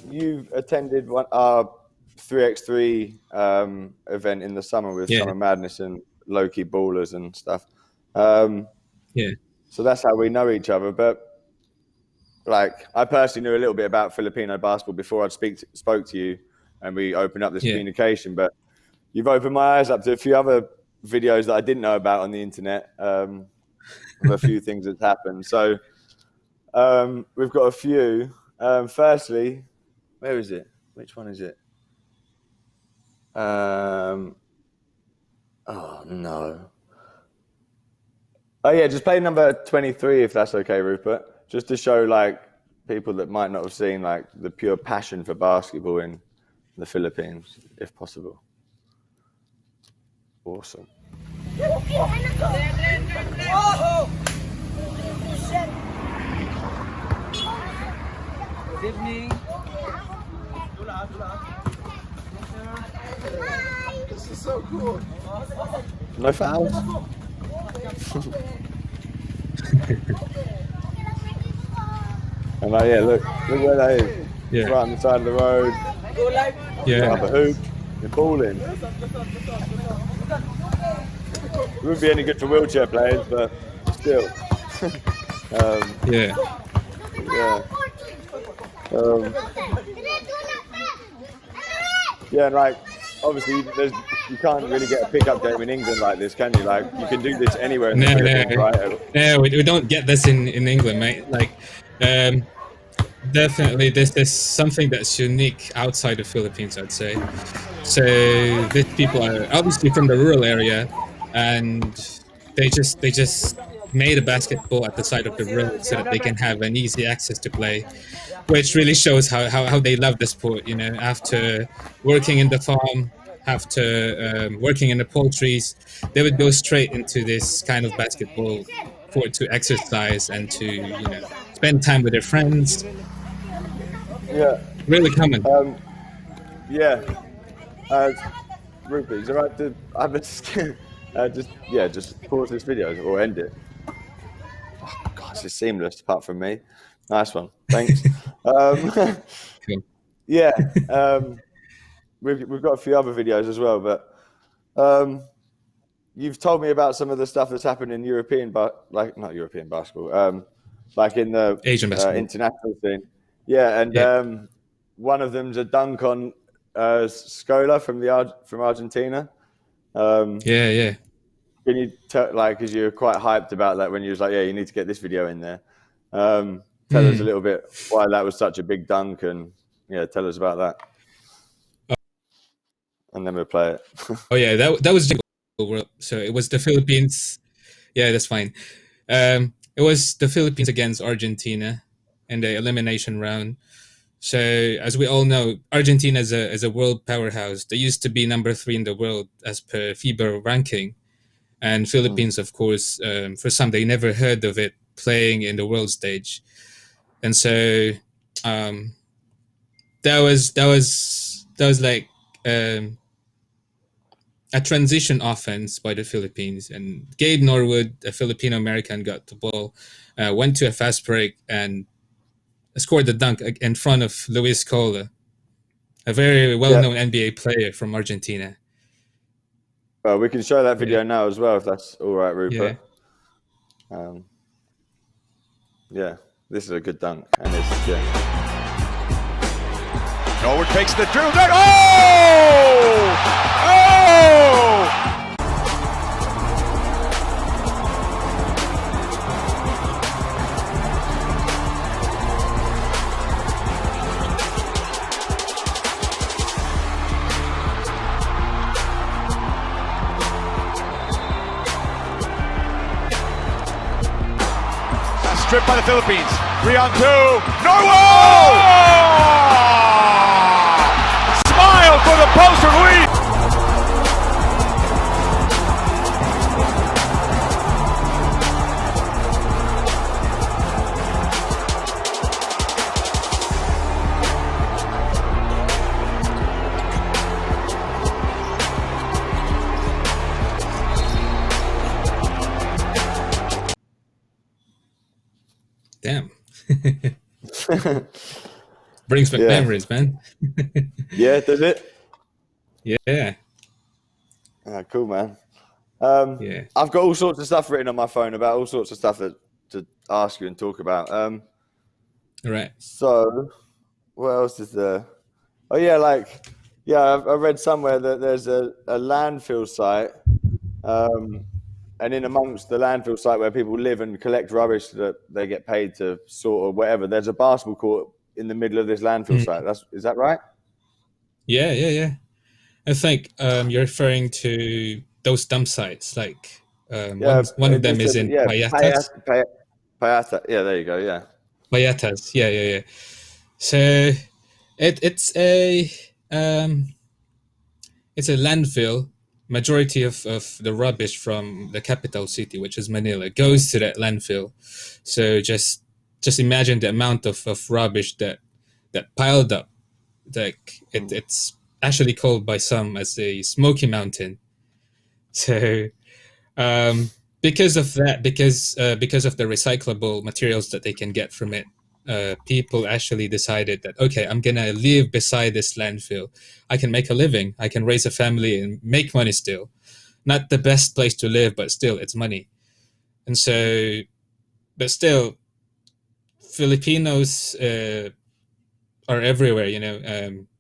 You've attended our 3x3 event in the summer with Summer Madness and Low-Key Ballers and stuff. So that's how we know each other. But like, I personally knew a little bit about Filipino basketball before I spoke to you, and we opened up this communication. But you've opened my eyes up to a few other videos that I didn't know about on the internet, of a few things that's happened. So we've got a few. Firstly, where is it? Which one is it? Oh no. Oh yeah, just play number 23 if that's okay, Rupert. Just to show like people that might not have seen like the pure passion for basketball in the Philippines, if possible. Awesome. Good evening. This is so cool. No fouls. And like, yeah, look where that is. Yeah. Right on the side of the road. Yeah. Up a hoop. You're balling. It wouldn't be any good for wheelchair players, but still. Yeah. Yeah, and like obviously you can't really get a pickup game in England like this, can you? Like you can do this anywhere in the Philippines, right? No, we don't get this in England, mate. Like definitely this is something that's unique outside the Philippines, I'd say. So these people are obviously from the rural area, and they just made a basketball at the side of the road so that they can have an easy access to play, which really shows how they love the sport. You know, after working in the farm, after working in the poultries, they would go straight into this kind of basketball to exercise and to spend time with their friends. Yeah, really common. Rupert, is it right to just pause this video or end it? Oh God, this is seamless apart from me. Nice one, thanks. Cool. Yeah, we've got a few other videos as well, but you've told me about some of the stuff that's happened in not European basketball, like in the Asian basketball, international scene. Yeah, and one of them's a dunk on Scola from Argentina. Yeah. Can you tell, like, because you're quite hyped about that when you was like, yeah, you need to get this video in there. tell us a little bit why that was such a big dunk, and tell us about that. And then we'll play it. Oh yeah, that was so it was the Philippines. Yeah, that's fine. It was the Philippines against Argentina in the elimination round. So as we all know, Argentina is a world powerhouse. They used to be number 3 in the world as per FIBA ranking, and Philippines, of course, for some they never heard of it playing in the world stage, and so that was like a transition offense by the Philippines, and Gabe Norwood, a Filipino American, got the ball, went to a fast break, and scored the dunk in front of Luis Cola, a very well-known NBA player from Argentina. Well, we can show that video now as well, if that's all right, Rupert. This is a good dunk, and it's Norwood takes the drill down. Oh! Stripped by the Philippines. 3 on 2. Norwood! Smile for the poster lead. Damn. Brings back memories, man. Yeah, does it? Yeah. Cool, man. I've got all sorts of stuff written on my phone about all sorts of stuff to ask you and talk about. All right. So, what else is there? Oh, yeah, I read somewhere that there's a landfill site, and in amongst the landfill site where people live and collect rubbish that they get paid to sort or whatever, there's a basketball court in the middle of this landfill site. Is that right? Yeah. I think you're referring to those dump sites, like one of them is in Payatas. Payata. Yeah, there you go. Yeah. Payatas. Yeah. So it's a landfill. Majority of the rubbish from the capital city, which is Manila, goes to that landfill. So just imagine the amount of rubbish that piled up. Like it's actually called by some as a smoky mountain. So because of that, because of the recyclable materials that they can get from it, people actually decided that, okay, I'm gonna live beside this landfill. I can make a living. I can raise a family and make money still. Not the best place to live, but still, it's money. And so, but still, Filipinos are everywhere.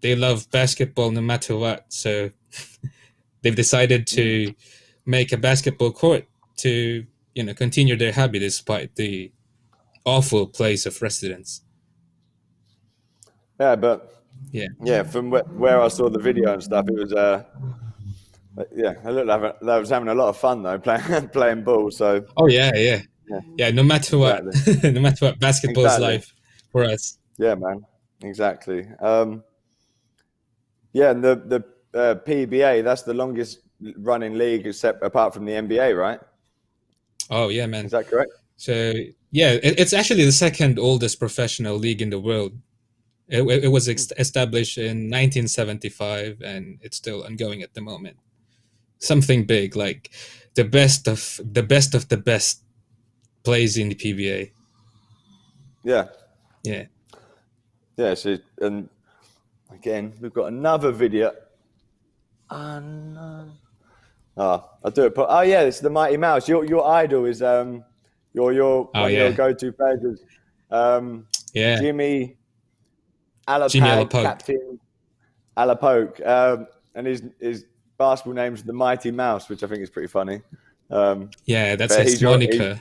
They love basketball no matter what. So they've decided to make a basketball court to continue their hobby despite the awful place of residence. Yeah, but from where I saw the video and stuff, it was I looked like I was having a lot of fun though, playing ball. So no matter what, no matter what, basketball is life for us. Yeah, man, exactly. And the PBA, that's the longest running league apart from the NBA, right? Oh yeah, man. Is that correct? So it's actually the second oldest professional league in the world. It was established in 1975, and it's still ongoing at the moment. Something big, like the best of the best plays in the PBA. Yeah. Yeah. So, and again, we've got another video. I'll do it. Oh yeah, it's the Mighty Mouse. Your idol is your one of your go-to players. Jimmy Alapag, Captain Alapoke, and his basketball name's the Mighty Mouse, which I think is pretty funny. That's his moniker.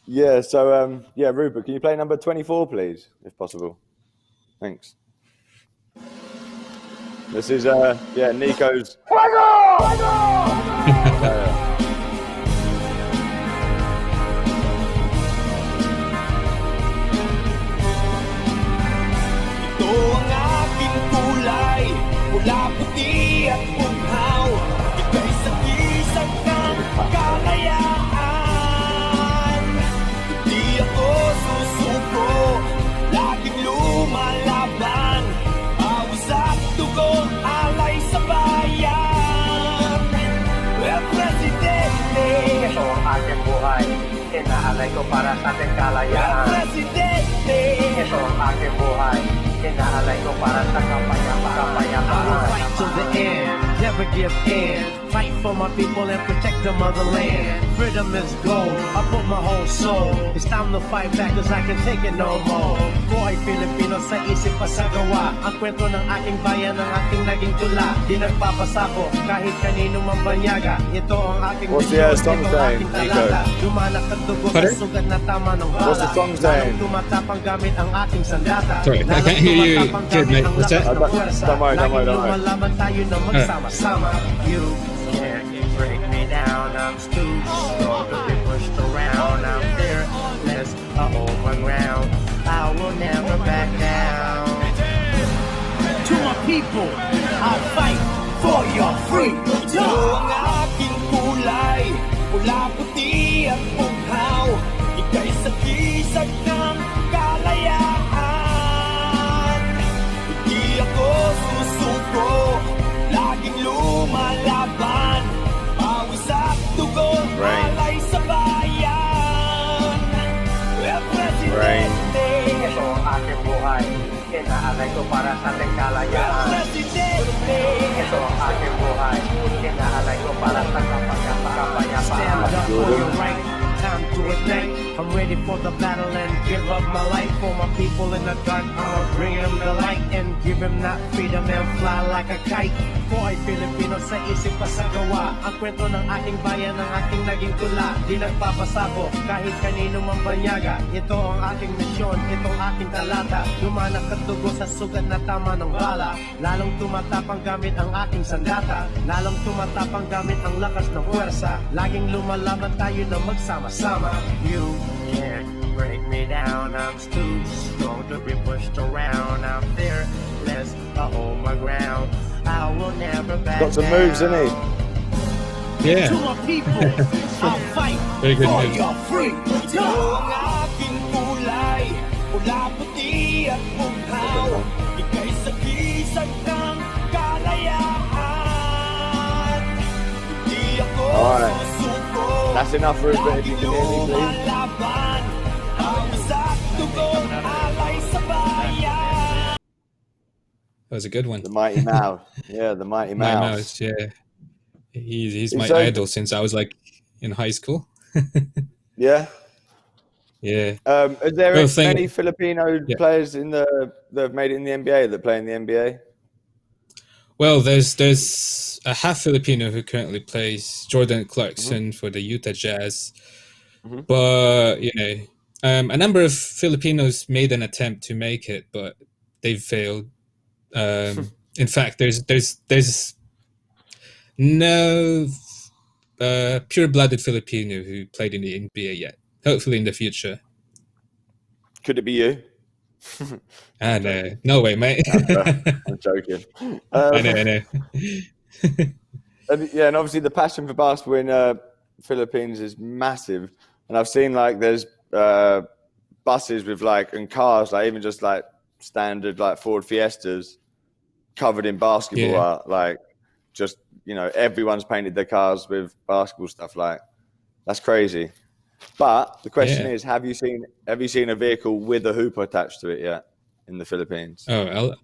Yeah. So yeah, Rupert, can you play number 24, please, if possible? Thanks. This is yeah, Niko's. Ito ang aking kulay, pula, puti at bughaw. Ika'y sagisag ng kalayaan. Hindi ako susuko, laging lumalaban. Awis at dugo, alay sa bayan. Presidente, ito ang aking buhay, inaalay ko para sa ating kalayaan. Presidente, Ito ang aking buhay, inaalay ko para sa kapayapaan. I will fight to the end, never give in. Fight for my people and protect the motherland. Freedom is gold, I put my whole soul. It's time to fight back cause I can take it no more. Boy, Filipino sa isip pa sa gawa. Ang kwento ng aking bayan, ang aking naging tula. Di nagpapasako kahit kanino mang banyaga. Ito ang aking What's the song saying, Niko? Dumanak at dugo sa Pardon? sugat na tama ng bala. What's the song saying? Lalong tumatapang gamit ang aking sandata. Sorry, I can't hear you good, mate. What's that? Don't worry. Lumalaban tayo na magsama-sama. You Can't break me down, I'm too strong to be pushed around. I'm fearless, I hold my ground, I will never back down. to my people, I'll fight for your freedom. Ito ang aking kulay, pula, puti at bughaw. Ika'y sagisag ng kalayaan. Hindi ako susuko, laging lumalaban. Awis at dugo, alay sa bayan. Presidente, Ito ang aking buhay, inaalay ko para sa ating kalayaan. Presidente. Ito ang aking buhay, inaalay ko para sa kapayapaan. Stand up for your right, time to ignite. I'm ready for the battle and give up my life for my people in the dark. I'ma bring them the light and give them that freedom and fly like a kite. Boy, Filipino sa isip pa sa gawa. Ang kwento ng aking bayan, ang aking naging tula. Di nagpapasako kahit kanino mang banyaga. Ito ang aking misyon, ito ang aking talata. Dumanak at dugo sa sugat na tama ng bala. Lalong tumatapang gamit ang aking sandata. Lalong tumatapang gamit ang lakas ng puwersa. Laging lumalaban tayo na magsama-sama. You Can't break me down, I'm too strong to be pushed around. I'm fearless, I hold my ground, I will never back Got some moves, isn't he? Yeah. to my people, I'll fight Very good for move. your freedom. Ito ang aking kulay, pula, puti at bughaw. Ika'y sagisag ng kalayaan. Hindi ako Alright. susuko. That's enough, Rupert, if you can hear me, please. Lumalaban, awis at dugo, alay sa bayan. That was a good one. The Mighty Mouse. Yeah, the Mighty My Mouse. mouse, yeah. He's my So- idol since I was like in high school. Yeah. Yeah. Is there Well, thank- many Filipino Yeah. players that have made it in the NBA that play in the NBA? Well, there's a half Filipino who currently plays, Jordan Clarkson for the Utah Jazz. But a number of Filipinos made an attempt to make it, but they've failed. In fact, there's no pure-blooded Filipino who played in the NBA yet. Hopefully, in the future. Could it be you? And no way, mate. I'm joking. I know. And, yeah, and obviously the passion for basketball in Philippines is massive. And I've seen like there's buses with and cars, even just standard Ford Fiestas covered in basketball art. Just everyone's painted their cars with basketball stuff. That's crazy. But the question is, have you seen a vehicle with a hoop attached to it yet in the Philippines? Oh,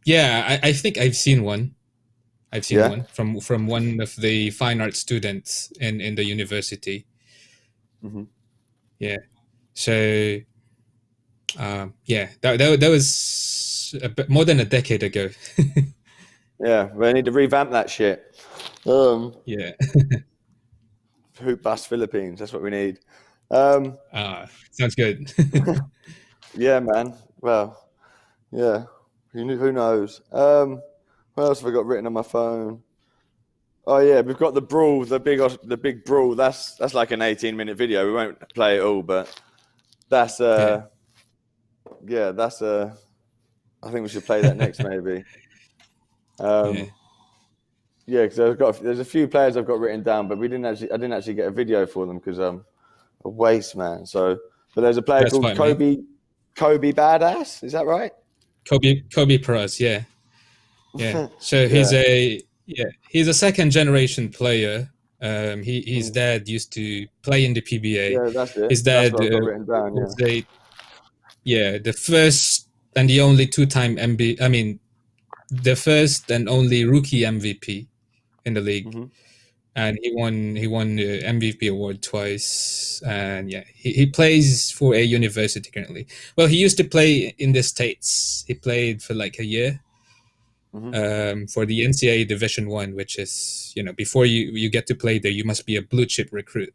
yeah. I think I've seen one. I've seen one from one of the fine arts students in the university. Mm-hmm. Yeah. So, that was a bit more than a decade ago. Yeah, we need to revamp that shit. Yeah. Hoop Bus Philippines. That's what we need. Sounds good. Yeah, man. Well, yeah. Who knows? What else have I got written on my phone? Oh yeah, we've got the brawl, the big brawl. That's like an 18-minute video. We won't play it all, but that's I think we should play that next maybe. Yeah, because there's a few players I've got written down, but I didn't actually get a video for them because I'm a waste man. So, but there's a player called Kobe Badass. Is that right? Kobe Perez, yeah. So he's a second generation player. His dad used to play in the PBA. Yeah, that's it. His dad that's what I've got written down. was the first and the only two-time the first and only rookie MVP in the league. Mm-hmm. And he won the MVP award twice. And he plays for a university currently. Well, he used to play in the States. He played for like a year for the NCAA Division I, which is, before you get to play there, you must be a blue chip recruit.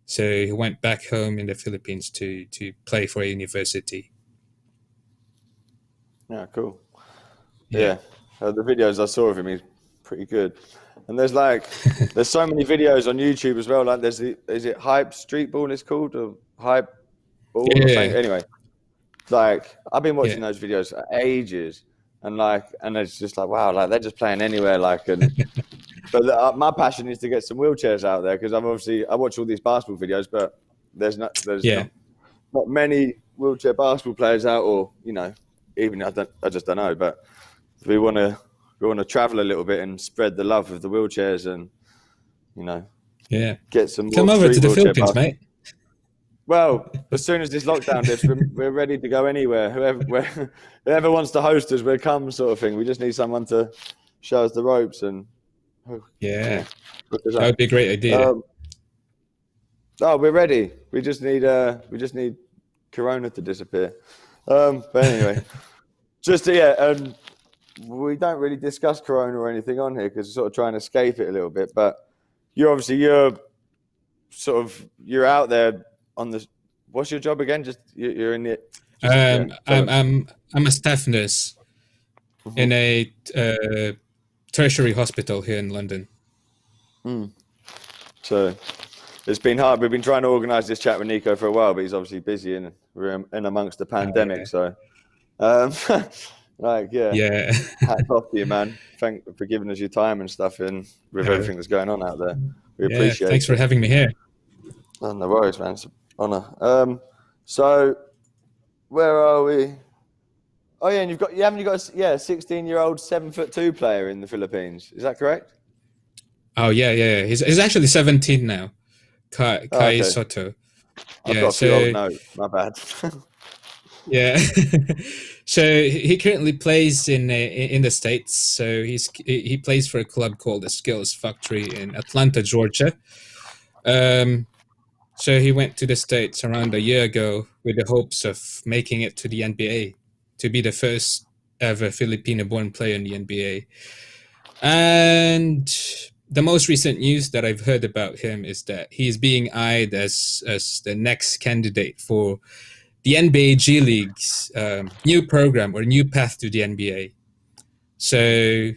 So he went back home in the Philippines to play for a university. Yeah, cool. Yeah. The videos I saw of him, he's pretty good. And there's so many videos on YouTube as well. Like is it Hype Street Ball it's called, or Hype Ball or something? Anyway, like I've been watching those videos for ages, and it's just like, wow, like they're just playing anywhere. But my passion is to get some wheelchairs out there, because I watch all these basketball videos, but there's not many wheelchair basketball players out, or even I just don't know. But we want to travel a little bit and spread the love of the wheelchairs, and get some. Come over to the Philippines, mate. Well, as soon as this lockdown lifts, we're ready to go anywhere. Whoever wants to host us, we'll come, sort of thing. We just need someone to show us the ropes, and that would be a great idea. We're ready. We just need Corona to disappear. But anyway, we don't really discuss Corona or anything on here because we're sort of trying to escape it a little bit. But you're out there on the. What's your job again? You're in it. I'm a staff nurse in a tertiary hospital here in London. So it's been hard. We've been trying to organise this chat with Niko for a while, but he's obviously busy and we're in amongst the pandemic. So, hats off to you, man. Thank for giving us your time and stuff, and with everything that's going on out there. We appreciate it. Thanks for having me here. Oh, no worries, man. It's an honour. So where are we? Oh yeah, and you haven't got a 16-year-old 7'2" player in the Philippines. Is that correct? Oh yeah. He's actually 17 now. Kai Soto. I've got a few old notes. My bad. Yeah. So he currently plays in the States. So he plays for a club called the Skills Factory in Atlanta, Georgia. So he went to the States around a year ago with the hopes of making it to the NBA, to be the first ever Filipino-born player in the NBA. And the most recent news that I've heard about him is that he's being eyed as the next candidate for the NBA G League's new program or new path to the NBA. So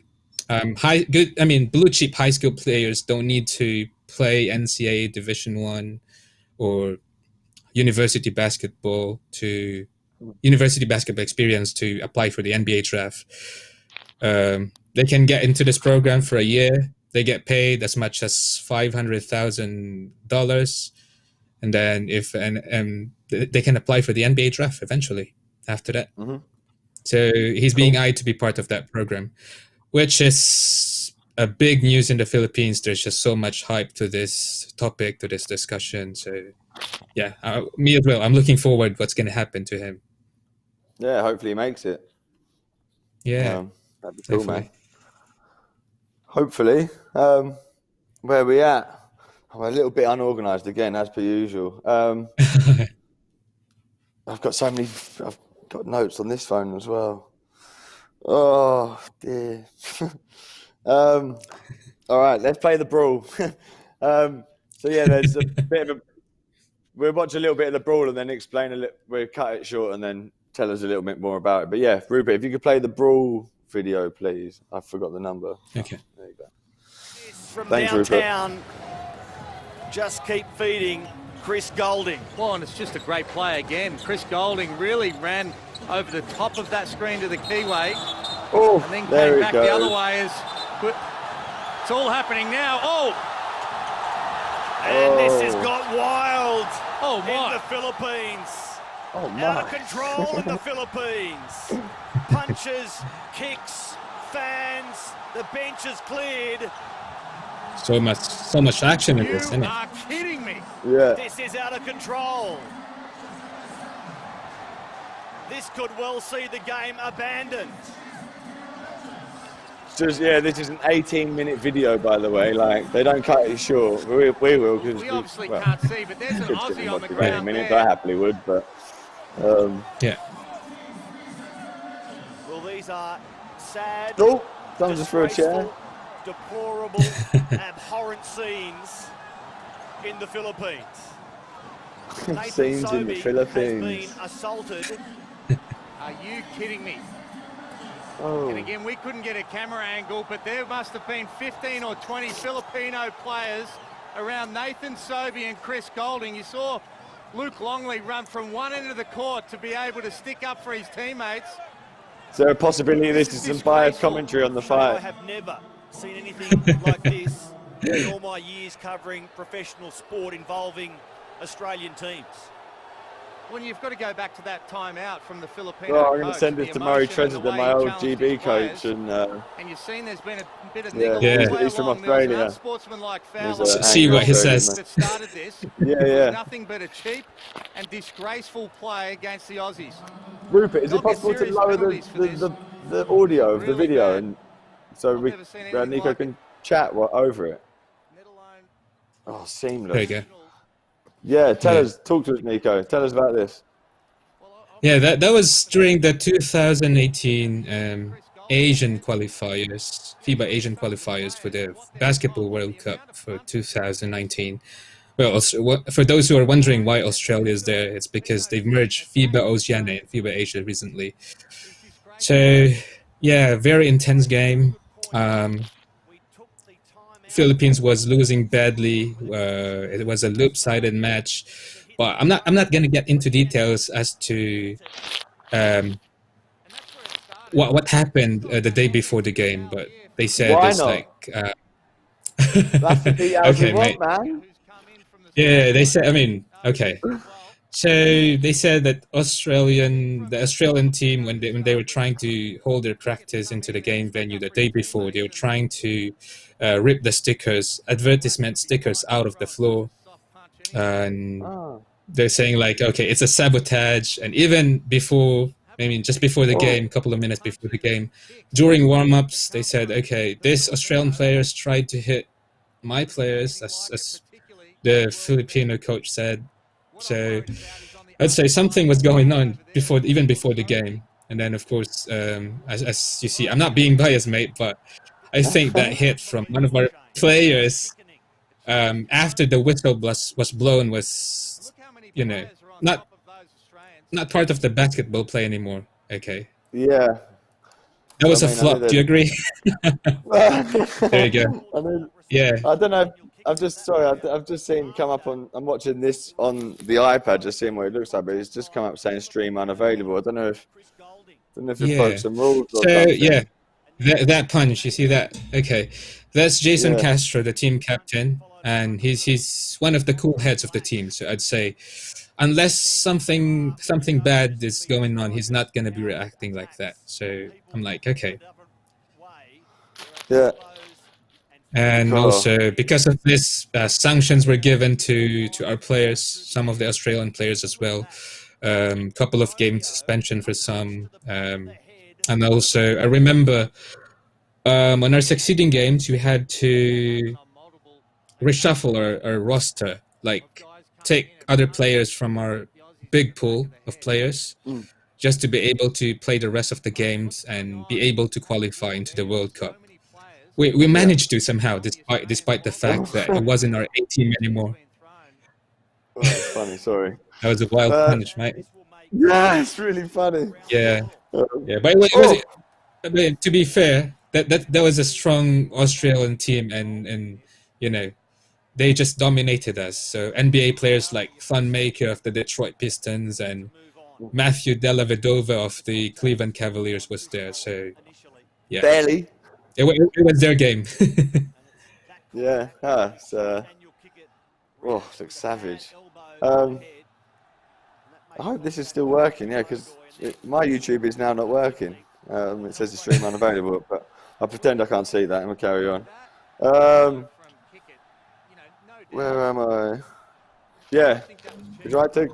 blue chip high school players don't need to play NCAA Division I or university basketball experience to apply for the NBA draft. They can get into this program for a year. They get paid as much as $500,000, and then they can apply for the NBA draft eventually after that. So he's being eyed to be part of that program, which is a big news in the Philippines. There's just so much hype to this topic, to this discussion. So me as well. I'm looking forward what's going to happen to him. Yeah, hopefully he makes it. Yeah, that'd be cool, man. Hopefully. Where are we at? I'm a little bit unorganised again, as per usual. I've got notes on this phone as well. Oh, dear. All right, let's play the brawl. So yeah, there's a bit of a. We'll watch a little bit of the brawl and then explain a little. We'll cut it short and then tell us a little bit more about it. But yeah, Rupert, if you could play the brawl video, please. I forgot the number. Okay. There you go. From Thanks, downtown, just keep feeding Chris Golding. Well, and it's just a great play again. Chris Golding really ran over the top of that screen to the keyway. Oh, and then there came it back goes. the other way. It's all happening now. Oh! And this has got wild Oh, in my. the Philippines. Oh my! Out of control in the Philippines. Punches, kicks, fans, the bench is cleared. So much action in You this, isn't it? are kidding me. Yeah. This is out of control. This could well see the game abandoned. Just yeah, this is an 18-minute video, by the way. Like they don't cut it short. We will because We obviously can't see, but there's an could sit Aussie and on watch the it for 80 ground minutes. there. I happily would, but Yeah. Well, these are sad, oh, someone just threw a chair. disgraceful, deplorable, abhorrent scenes in the Philippines. Nathan Scenes in the Sobey Philippines. has been assaulted. Are you kidding me? Oh, And again, we couldn't get a camera angle, but there must have been 15 or 20 Filipino players around Nathan Sobey and Chris Golding. You saw Luke Longley run from one end of the court to be able to stick up for his teammates. is there a possibility this is some biased commentary on the I fight? have never seen anything like this in all my years covering professional sport involving Australian teams. Well, you've got to go back to that timeout from the Filipino Oh, I'm going coach, to send the this to Murray emotion and the Treasure, way my he old challenged GB his players. coach, and And you've seen there's been a bit of Yeah. niggle Yeah. all the way He's from along. There was an Australia. unsportsmanlike foul He's on the See what he Australian says. that started this. yeah, It was yeah. nothing but a cheap and disgraceful play against the Aussies. Rupert, is it Not get possible to serious lower penalties for this. the audio of the Really video, bad. and so I've we never seen anything Nico like can chat over it? Let alone Oh, seamless. There you go. Yeah, Yeah. talk to us, Nico. Tell us about this. Yeah, that was during the 2018 Asian qualifiers, FIBA Asian qualifiers for the Basketball World Cup for 2019. Well, for those who are wondering why Australia is there, it's because they've merged FIBA Oceania and FIBA Asia recently. So, yeah, very intense game. Philippines was losing badly. It was a loop-sided match, but I'm not gonna get into details as to what happened the day before the game. But they said Why it's not? like That's the details okay, we mate. want, man. Yeah, they said. I mean, okay. So they said that the Australian team, when they were trying to hold their practice into the game venue the day before, they were trying to rip the stickers, advertisement stickers, out of the floor, and Oh. they're saying like, okay, it's a sabotage. And even before, I mean, just before the game, a couple of minutes before the game, during warm-ups, they said, okay, this Australian players tried to hit my players, as the Filipino coach said. So I'd say something was going on even before the game. And then, of course, as you see, I'm not being biased, mate, but I think that hit from one of our players after the whistle was blown was, not part of the basketball play anymore. Okay. Yeah. That was I a mean, I flop. know Do you agree? There you go. I mean, Yeah. I don't know. I've just seen come up on. I'm watching this on the iPad, just seeing what it looks like, but it's just come up saying stream unavailable. I don't know if it Yeah. broke some rules or So something. yeah, that punch, you see that? Okay, that's Jason Yeah. Castro, the team captain, and he's one of the cool heads of the team. So I'd say, unless something bad is going on, he's not gonna be reacting like that. So I'm like, okay. Yeah. And Cool. also because of this, sanctions were given to our players, some of the Australian players as well. Couple of game suspension for some, and also I remember on our succeeding games we had to reshuffle our roster, like take other players from our big pool of players just to be able to play the rest of the games and be able to qualify into the World Cup. we managed to somehow, despite the fact that it wasn't our A team anymore. Oh, that's funny. Sorry. That was a wild punch, mate. Yeah, it's really funny. Yeah, yeah. But it was, but to be fair, that was a strong Australian team, and you know, they just dominated us. So NBA players like Thunmaker of the Detroit Pistons and Matthew Dellavedova of the Cleveland Cavaliers was there. So yeah, Barely. It was their game. Yeah, it's looks savage. I hope this is still working, yeah, because my YouTube is now not working. It says the stream unavailable, but I pretend I can't see that and we'll carry on. Where am I? Yeah, would you like to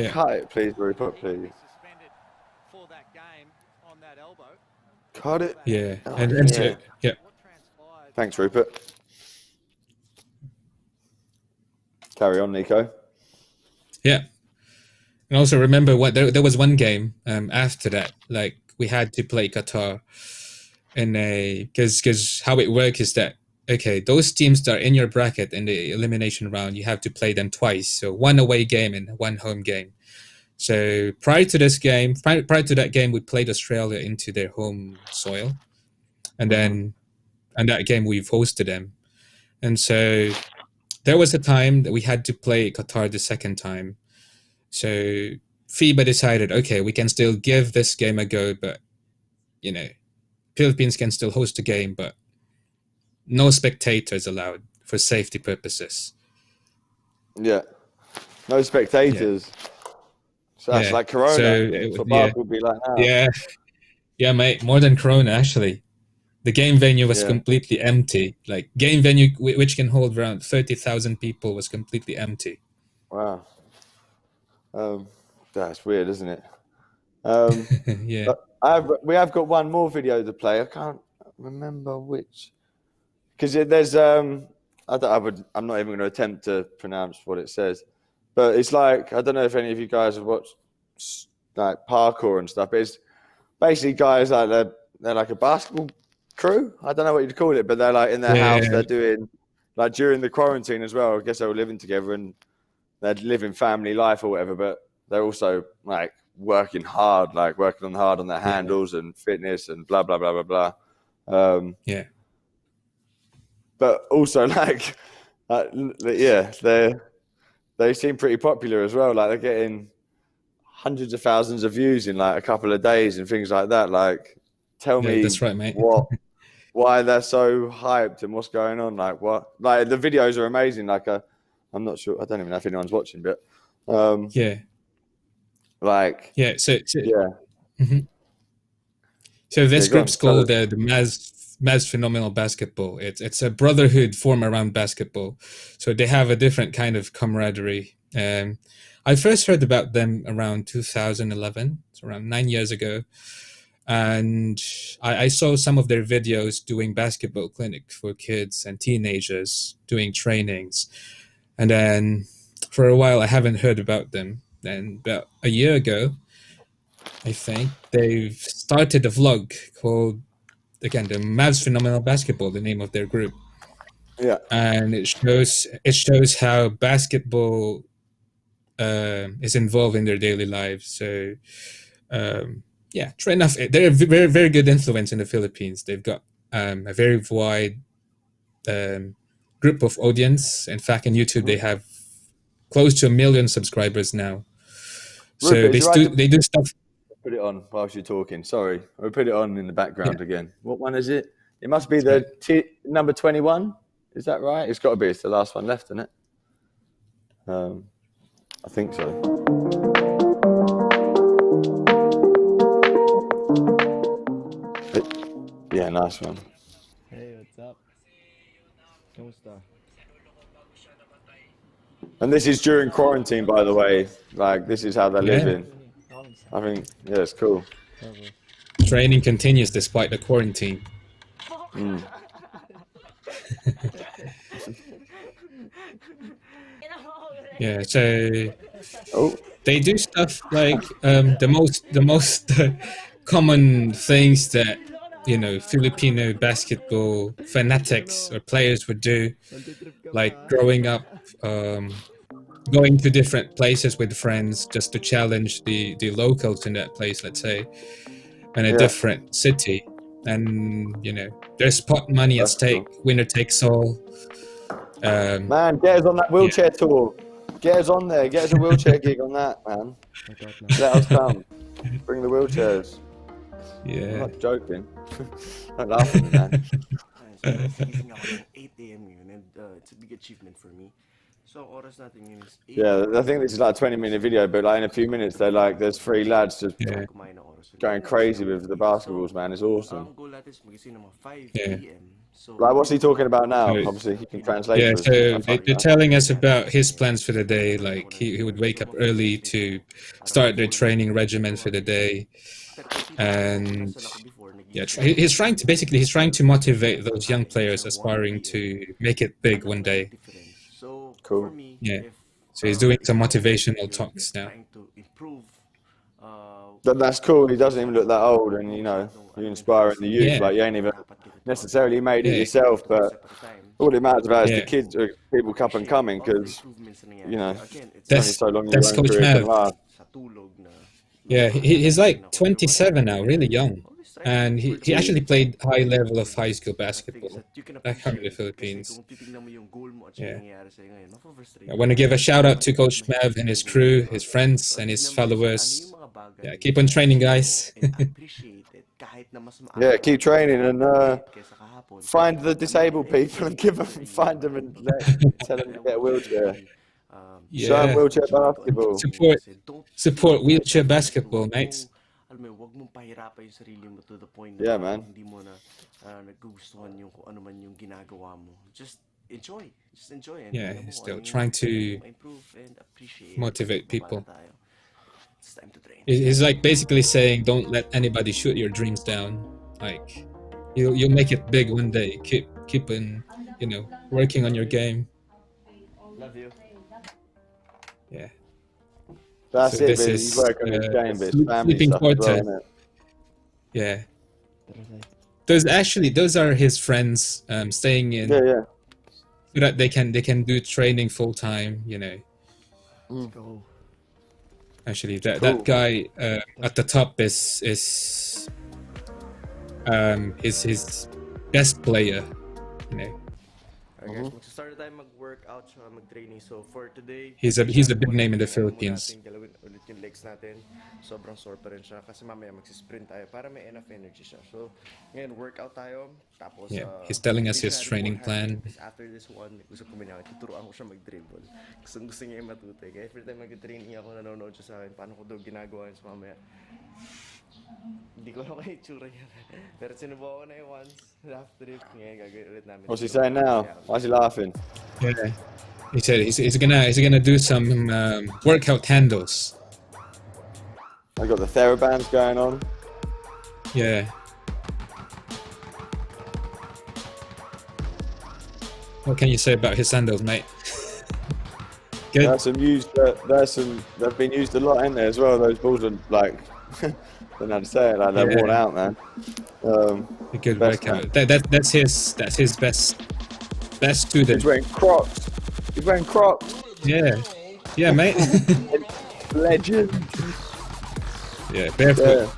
cut it, please, Rupert, please? Cut it? Yeah, yeah. Thanks, Rupert. Carry on, Niko. Yeah. And also remember there was one game after that, like we had to play Qatar in because how it works is that, okay, those teams that are in your bracket in the elimination round, you have to play them twice. So one away game and one home game. So prior to that game, we played Australia into their home soil. And then and that game we've hosted them. And so there was a time that we had to play Qatar the second time. So FIBA decided, okay, we can still give this game a go, but, you know, Philippines can still host the game, but no spectators allowed for safety purposes. Yeah. No spectators. Yeah. So that's like Corona. So football would be like that. Yeah, mate, more than Corona, actually. The game venue was completely empty. Like, game venue, which can hold around 30,000 people, was completely empty. Wow. That's weird, isn't it? Yeah. We have got one more video to play. I can't remember which, because there's I'm not even going to attempt to pronounce what it says, but it's like, I don't know if any of you guys have watched like parkour and stuff. But it's basically guys like they're like a basketball crew. I don't know what you'd call it, but they're like in their house. They're doing like during the quarantine as well. I guess they were living together and they're living family life or whatever, but they're also like working hard on their handles and fitness and blah, blah, blah, blah, blah. But also they seem pretty popular as well. Like they're getting hundreds of thousands of views in like a couple of days and things like that. Like, tell me that's right, mate. why they're so hyped and what's going on. Like like the videos are amazing. Like I'm not sure. I don't even know if anyone's watching, but like Mm-hmm. So this group's called the Maz Phenomenal Basketball. It's a brotherhood formed around basketball. So they have a different kind of camaraderie. I first heard about them around 2011, so around 9 years ago. And I saw some of their videos doing basketball clinics for kids and teenagers, doing trainings. And then for a while, I haven't heard about them. Then about a year ago, I think, they've started a vlog called, again, the Mavs Phenomenal Basketball, the name of their group. Yeah. And it shows how basketball is involved in their daily lives. So, true enough, they're a very, very good influence in the Philippines. They've got a very wide group of audience. In fact, on YouTube, they have close to 1 million subscribers now. So Rupert, they do stuff. Put it on whilst you're talking. Sorry, I'll put it on in the background again. What one is it? It must be the number 21. Is that right? It's got to be. It's the last one left, isn't it? I think so. Yeah, nice one. Hey, what's up? Kamusta? And this is during quarantine, by the way. Like, this is how they're living. I think, it's cool. Training continues despite the quarantine. So they do stuff like the most common things that you know, Filipino basketball fanatics or players would do, like growing up, going to different places with friends just to challenge the locals in that place, let's say, in a different city. And, you know, there's pot money at stake, winner takes all. Man, get us on that wheelchair tour. Get us on there. Get us a wheelchair gig on that, man. Let us come. Bring the wheelchairs. Yeah. I'm not joking. I'm laughing, man. Gising ako ng 8 a.m. yun, and it's a big achievement for me. So oras natin yun is 8. Yeah, I think this is like a 20-minute video, but like in a few minutes, they're like, there's 3 lads just going crazy with the basketballs, man. It's awesome. Ang goal natin is magising ng mga 5 p.m. So Like, what's he talking about now? So- Obviously, he can translate. Yeah, for us. so they're telling us about his plans for the day. Like he would wake up early to start their training regimen for the day, and yeah, he's trying to motivate those young players aspiring to make it big one day. So Cool. for me, Yeah. if, So he's doing some motivational talks now. trying to improve, That's cool. He doesn't even look that old, and you know, you're inspiring the youth. Yeah. Like, you ain't even necessarily made it Yeah. yourself, but all it matters about is Yeah. the kids, people up and coming, because you know, it's That's- only so long that's your own Coach career can Mav. last. sa tulog na Yeah, he's like 27 now, really young, and he actually played high level of high school basketball back home in the Philippines. Yeah. I want to give a shout out to Coach Mav and his crew, his friends, and his followers. Yeah, keep on training, guys. Yeah, keep training and find the disabled people and find them and tell them to get a wheelchair. Show them Yeah. wheelchair basketball. Support wheelchair basketball, mates. alam mo, wag mong pahirapan yung sarili mo to the point Yeah, na man. hindi mo na nagugustuhan yung kung ano man yung ginagawa mo. Just enjoy. Just enjoy. And Yeah, alam mo, he's still ano yung trying to improve and appreciate. motivate people. Babala tayo. It's time to train. He's like basically saying, don't let anybody shoot your dreams down. Like, you'll make it big one day. Keep on, you know, working on your game. Love you. Yeah. That's So it, this but is, you work on your game, but it's family sleeping stuff as well, quartet. isn't it? Yeah. Those are his friends staying in Yeah, yeah. so that they can do training full time, you know. Actually, that guy at the top is his best player, you know. Alright guys, magsastart tayo mag-workout sa mag-training. So for today, He's a big name in the Philippines. natin galawin ulit yung legs natin. Sobrang sore pa rin siya kasi mamaya magsisprint tayo para may enough energy siya. So ngayon workout tayo. Tapos Yeah, he's telling us his hindi training natin plan. because after this one, gusto ko minang tuturuan ko siya mag-dribble. Gusto niya yung matuto. Kaya every time mag-training ako, nanonood siya sa akin paano ko daw ginagawa yun sa mamaya. Hindi ko alam kaya itsura niya. Pero sinubukan ko na yung once, half trip. Ngayon gagawin ulit namin. What's he saying now? Why is he laughing? Yeah. He said he's gonna do some workout handles. I got the therabands going on. Yeah. What can you say about his sandals, mate? Good. There's some used. They've been used a lot in there as well. Those balls are like, I don't know how to say it. Like they're Yeah. worn out, man. A good best workout. That's his best student. He's wearing Crocs. He's wearing Crocs. Yeah. Yeah, mate. Legend. Yeah, barefoot.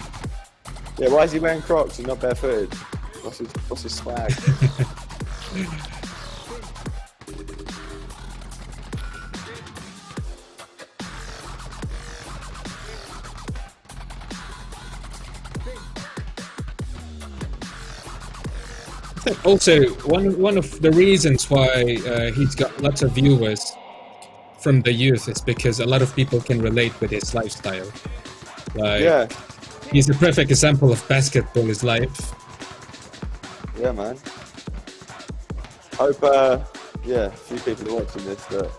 Yeah. Why is he wearing Crocs and not barefooted? What's his swag? Also, one of the reasons why he's got lots of viewers from the youth is because a lot of people can relate with his lifestyle. Like, Yeah. he's a perfect example of basketball is life. Yeah, man. Hope, yeah, a few people are watching this that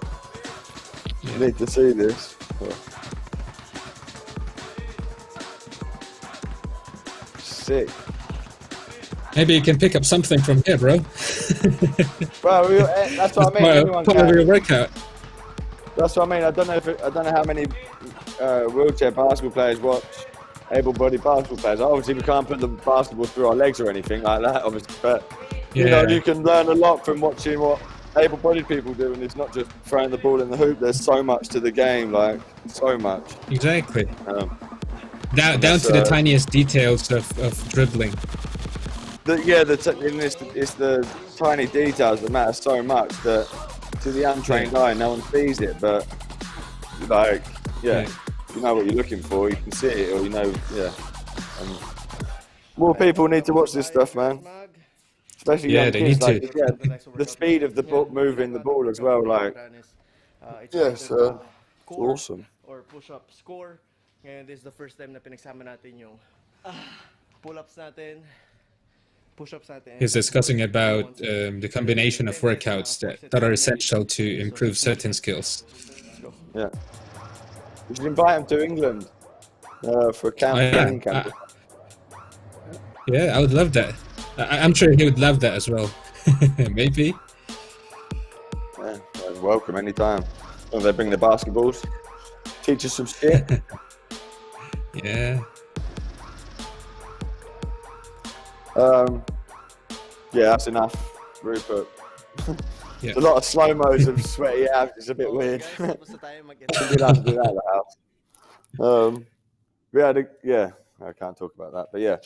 need to see this. But... Sick. Maybe you can pick up something from here, bro. Well, that's what I mean. Everyone part of your can. workout. That's what I mean. I don't know how many wheelchair basketball players watch able-bodied basketball players. Obviously, we can't put the basketball through our legs or anything like that, obviously. But you know, you can learn a lot from watching what able-bodied people do, and it's not just throwing the ball in the hoop. There's so much to the game, like so much. Exactly. Down to the tiniest details of dribbling. It's the tiny details that matter so much that to the untrained eye, no one sees it. But like, you know what you're looking for, you can see it, or you know, more people need to watch this stuff, man. Especially young kids, like, the speed of the ball, moving the ball as well, like, it's awesome. Or push-up score. And this is the first time na pinagsama natin yung pull-ups natin, push-ups natin. He's discussing about the combination of workouts that are essential to improve certain skills. Yeah. We should invite him to England for a training camp. Yeah, I would love that. I'm sure he would love that as well. Maybe. Yeah, welcome anytime. When they bring the basketballs, teach us some shit. Yeah. Yeah, that's enough, Rupert. Yeah. A lot of slow-mos of sweaty abs. It's a bit weird. We don't have to do that at the house. We had I can't talk about that, but yeah.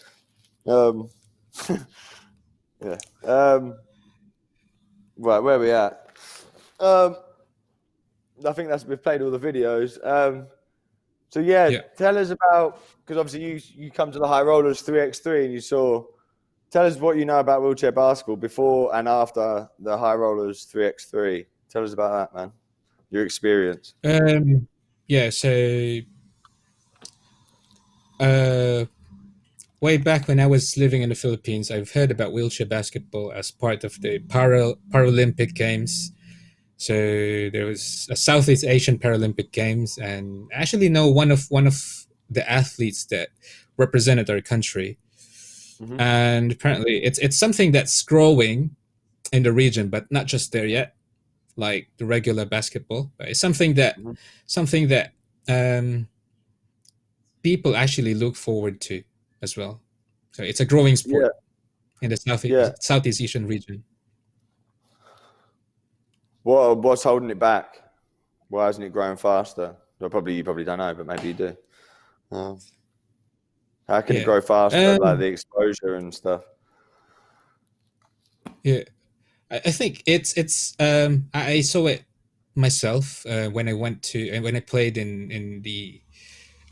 Right, where are we at? I think we've played all the videos. So tell us about, because obviously you come to the High Rollers 3x3 and tell us what you know about wheelchair basketball before and after the High Rollers 3x3. Tell us about that, man. Your experience. Way back when I was living in the Philippines, I've heard about wheelchair basketball as part of the Paralympic Games. So there was a Southeast Asian Paralympic Games, and I actually know one of the athletes that represented our country. Mm-hmm. And apparently it's something that's growing in the region, but not just there yet, like the regular basketball. But it's something that people actually look forward to as well. So it's a growing sport in the Southeast Asian region. What's holding it back? Why isn't it growing faster? Well, you probably don't know, but maybe you do. How can it grow faster, like the exposure and stuff? Yeah, I think it's. I saw it myself when I played in the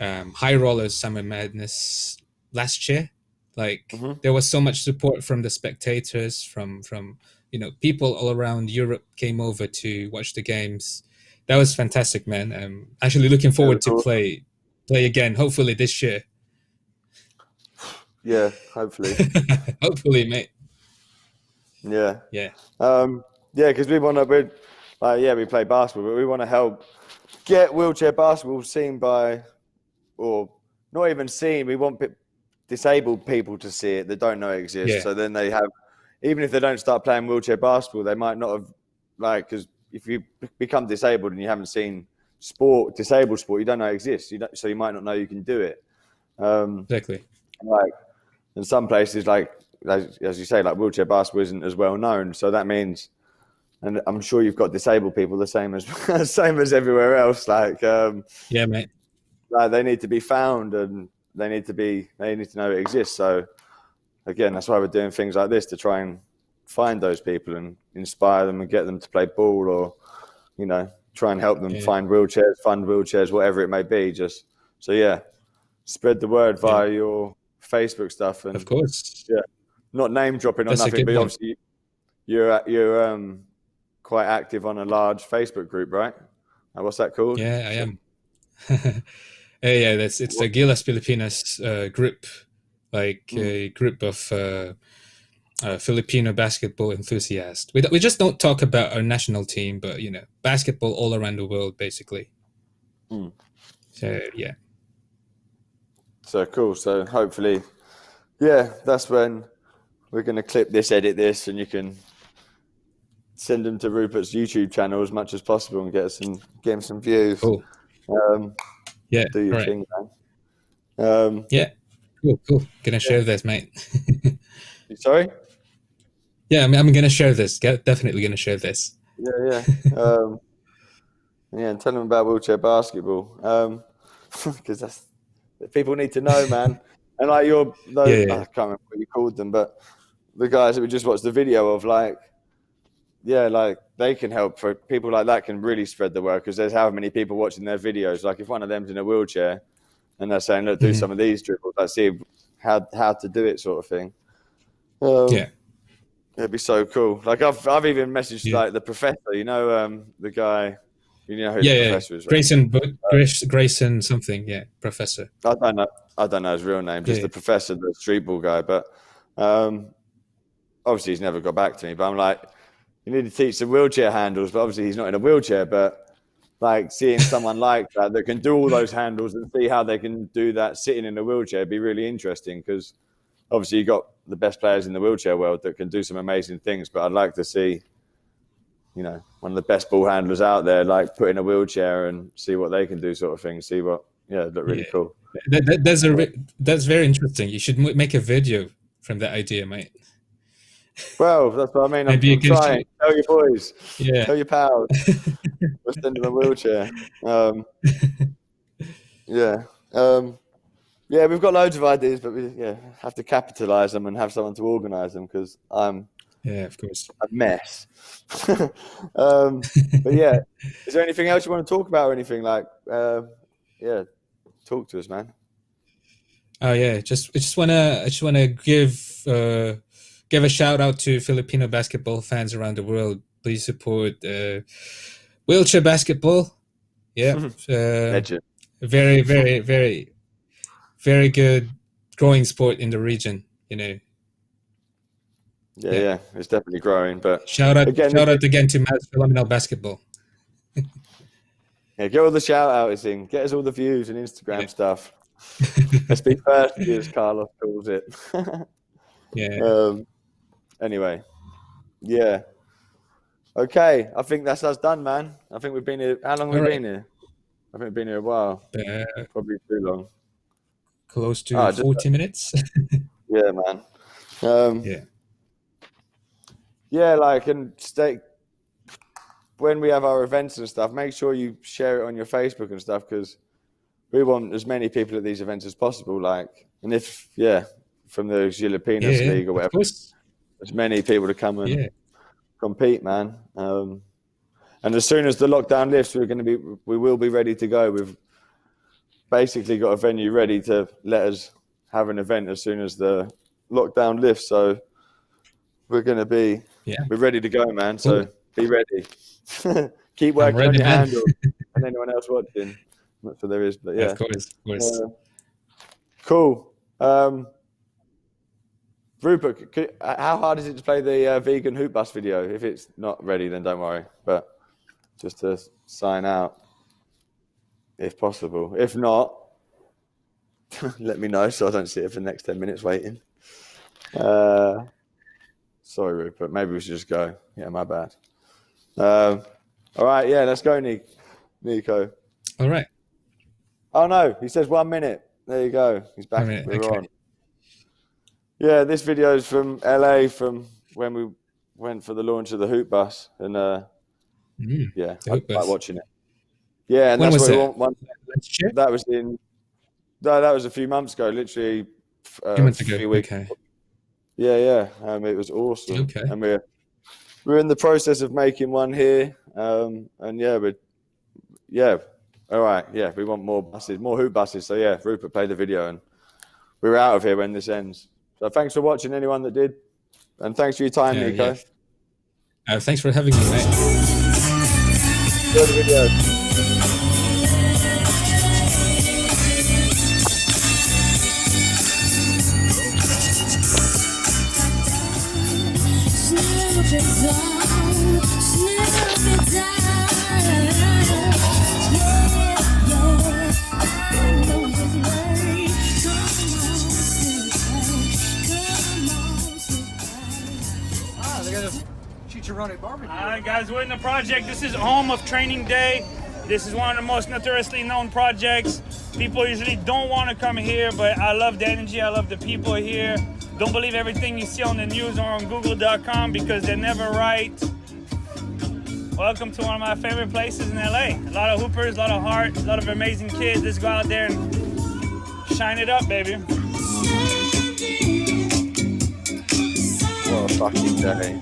High Rollers Summer Madness last year. Like there was so much support from the spectators, from people all around Europe came over to watch the games. That was fantastic, man. I'm actually looking forward to play again, hopefully this year. Yeah, hopefully. Hopefully, mate. Yeah. Yeah. Because we play basketball, but we want to help get wheelchair basketball seen by, or not even seen. We want disabled people to see it that don't know it exists. Yeah. So then they have, even if they don't start playing wheelchair basketball, they might not have, because if you become disabled and you haven't seen disabled sport, you don't know it exists. So you might not know you can do it. Exactly. Like in some places, like as you say, like wheelchair basketball isn't as well known. So that means, and I'm sure you've got disabled people the same as everywhere else. Like yeah, mate. Like they need to be found and they need to know it exists. So again, that's why we're doing things like this, to try and find those people and inspire them and get them to play ball, or try and help them find wheelchairs, fund wheelchairs, whatever it may be. Just so spread the word via your Facebook stuff, and of course, not name dropping on nothing, but obviously you're quite active on a large Facebook group, right? What's that called? Yeah, I am. It's the Gilas Pilipinas group, like a group of Filipino basketball enthusiasts. We just don't talk about our national team, but basketball all around the world, basically. So yeah. So cool. So hopefully, that's when we're going to clip this, edit this, and you can send them to Rupert's YouTube channel as much as possible and get him some views. Cool. Do your thing, man. Yeah, cool. Gonna share this, mate. Sorry? Yeah, I'm gonna share this. Definitely gonna share this. Yeah. And tell them about wheelchair basketball. Because that's people need to know, man. And like I can't remember what you called them, but the guys that we just watched the video of, like they can help. For people like that can really spread the word, because there's how many people watching their videos. Like if one of them's in a wheelchair and they're saying, look, do some of these dribbles, let's see how to do it, sort of thing. It'd be so cool. Like I've even messaged like the professor, the guy, who the professor is, right? Grayson something, professor. I don't know his real name, just the professor, the streetball guy. But obviously he's never got back to me. But I'm like, you need to teach some wheelchair handles. But obviously he's not in a wheelchair. But like seeing someone like that can do all those handles and see how they can do that sitting in a wheelchair would be really interesting, because obviously you got the best players in the wheelchair world that can do some amazing things. But I'd like to see, one of the best ball handlers out there, like put in a wheelchair and see what they can do, sort of thing. See what, look really cool. That's very interesting. You should make a video from that idea, mate. Well, that's what I mean. I'm trying. Tell your boys. Tell your pals. Let's send them a wheelchair. We've got loads of ideas, but we have to capitalize them and have someone to organize them, because I'm of course a mess. But is there anything else you want to talk about, or anything like? Talk to us, man. Oh yeah, I just wanna give a shout out to Filipino basketball fans around the world. Please support wheelchair basketball. Legend. Very, very, very, very good growing sport in the region. Yeah, it's definitely growing. But shout out again to Matt's Phenomenal Basketball. Get all the shout outs in. Get us all the views and Instagram stuff. Let's be thirsty, as Carlos calls it. Anyway. Okay, I think that's us done, man. I think we've been here. How long have we been here? I think we've been here a while. Probably too long. Close to 40 minutes. Yeah, man. And stay. When we have our events and stuff, make sure you share it on your Facebook and stuff, because we want as many people at these events as possible. And if from the Filipinos League or whatever, as many people to come and compete, man. And as soon as the lockdown lifts, we will be ready to go. We've basically got a venue ready to let us have an event as soon as the lockdown lifts. So we're going to be we're ready to go, man. So be ready. Keep working on your handle. And anyone else watching, I'm not sure there is, but of course. Cool. Rupert, how hard is it to play the vegan hoop bus video? If it's not ready, then don't worry. But just to sign out, if possible. If not, let me know so I don't sit here for the next 10 minutes waiting. Sorry, Rupert. Maybe we should just go. Yeah, my bad. All right, let's go, Niko. All right. Oh, no, he says 1 minute. There you go. He's back. We're on. Yeah, this video is from LA, from when we went for the launch of the hoop bus. And I like watching it. Yeah, and when that's was what that was that was a few months ago, literally a few weeks. Okay. Yeah. It was awesome. Okay. And we're in the process of making one here. All right. Yeah, we want more buses, more hoop buses. So Rupert, play the video, and we're out of here when this ends. So thanks for watching, anyone that did, and thanks for your time, Niko. Thanks for having me, mate. Enjoy the video. Alright guys, we're in the project. This is home of Training Day. This is one of the most notoriously known projects. People usually don't want to come here, but I love the energy, I love the people here. Don't believe everything you see on the news or on Google.com because they're never right. Welcome to one of my favorite places in LA. A lot of hoopers, a lot of heart, a lot of amazing kids. Let's go out there and shine it up, baby. What a fucking day.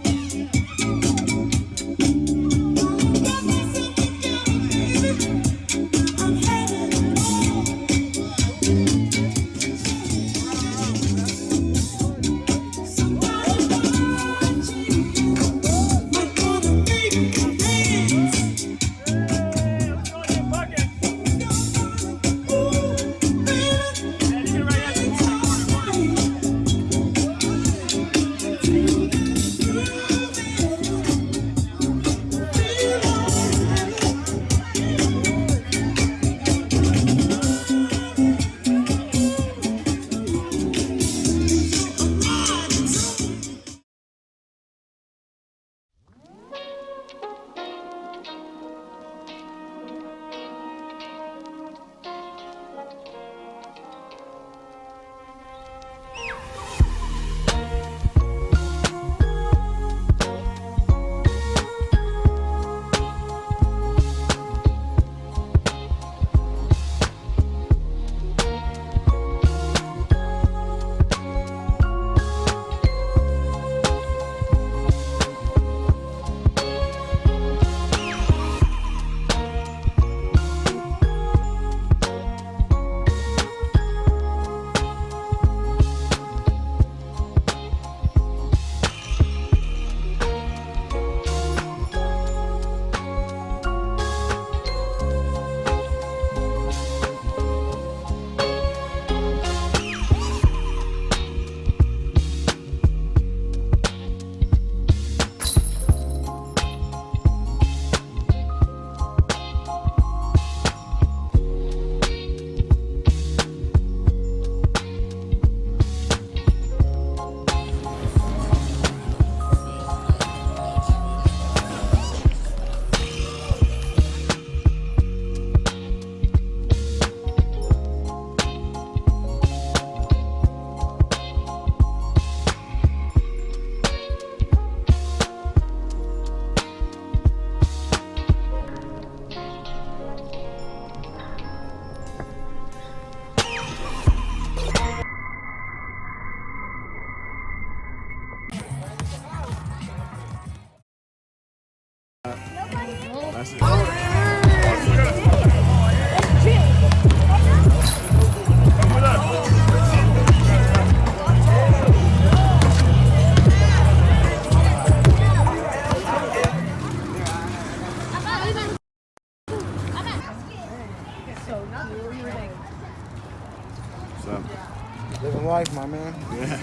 Living life, my man. Yeah.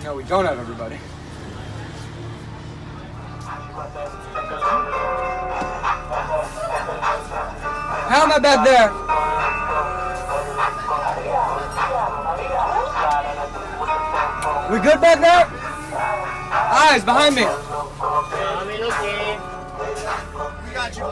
No, we don't have everybody. How am I back there? We good back there? Eyes behind me. We got you.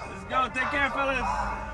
Let's go. Take care, fellas.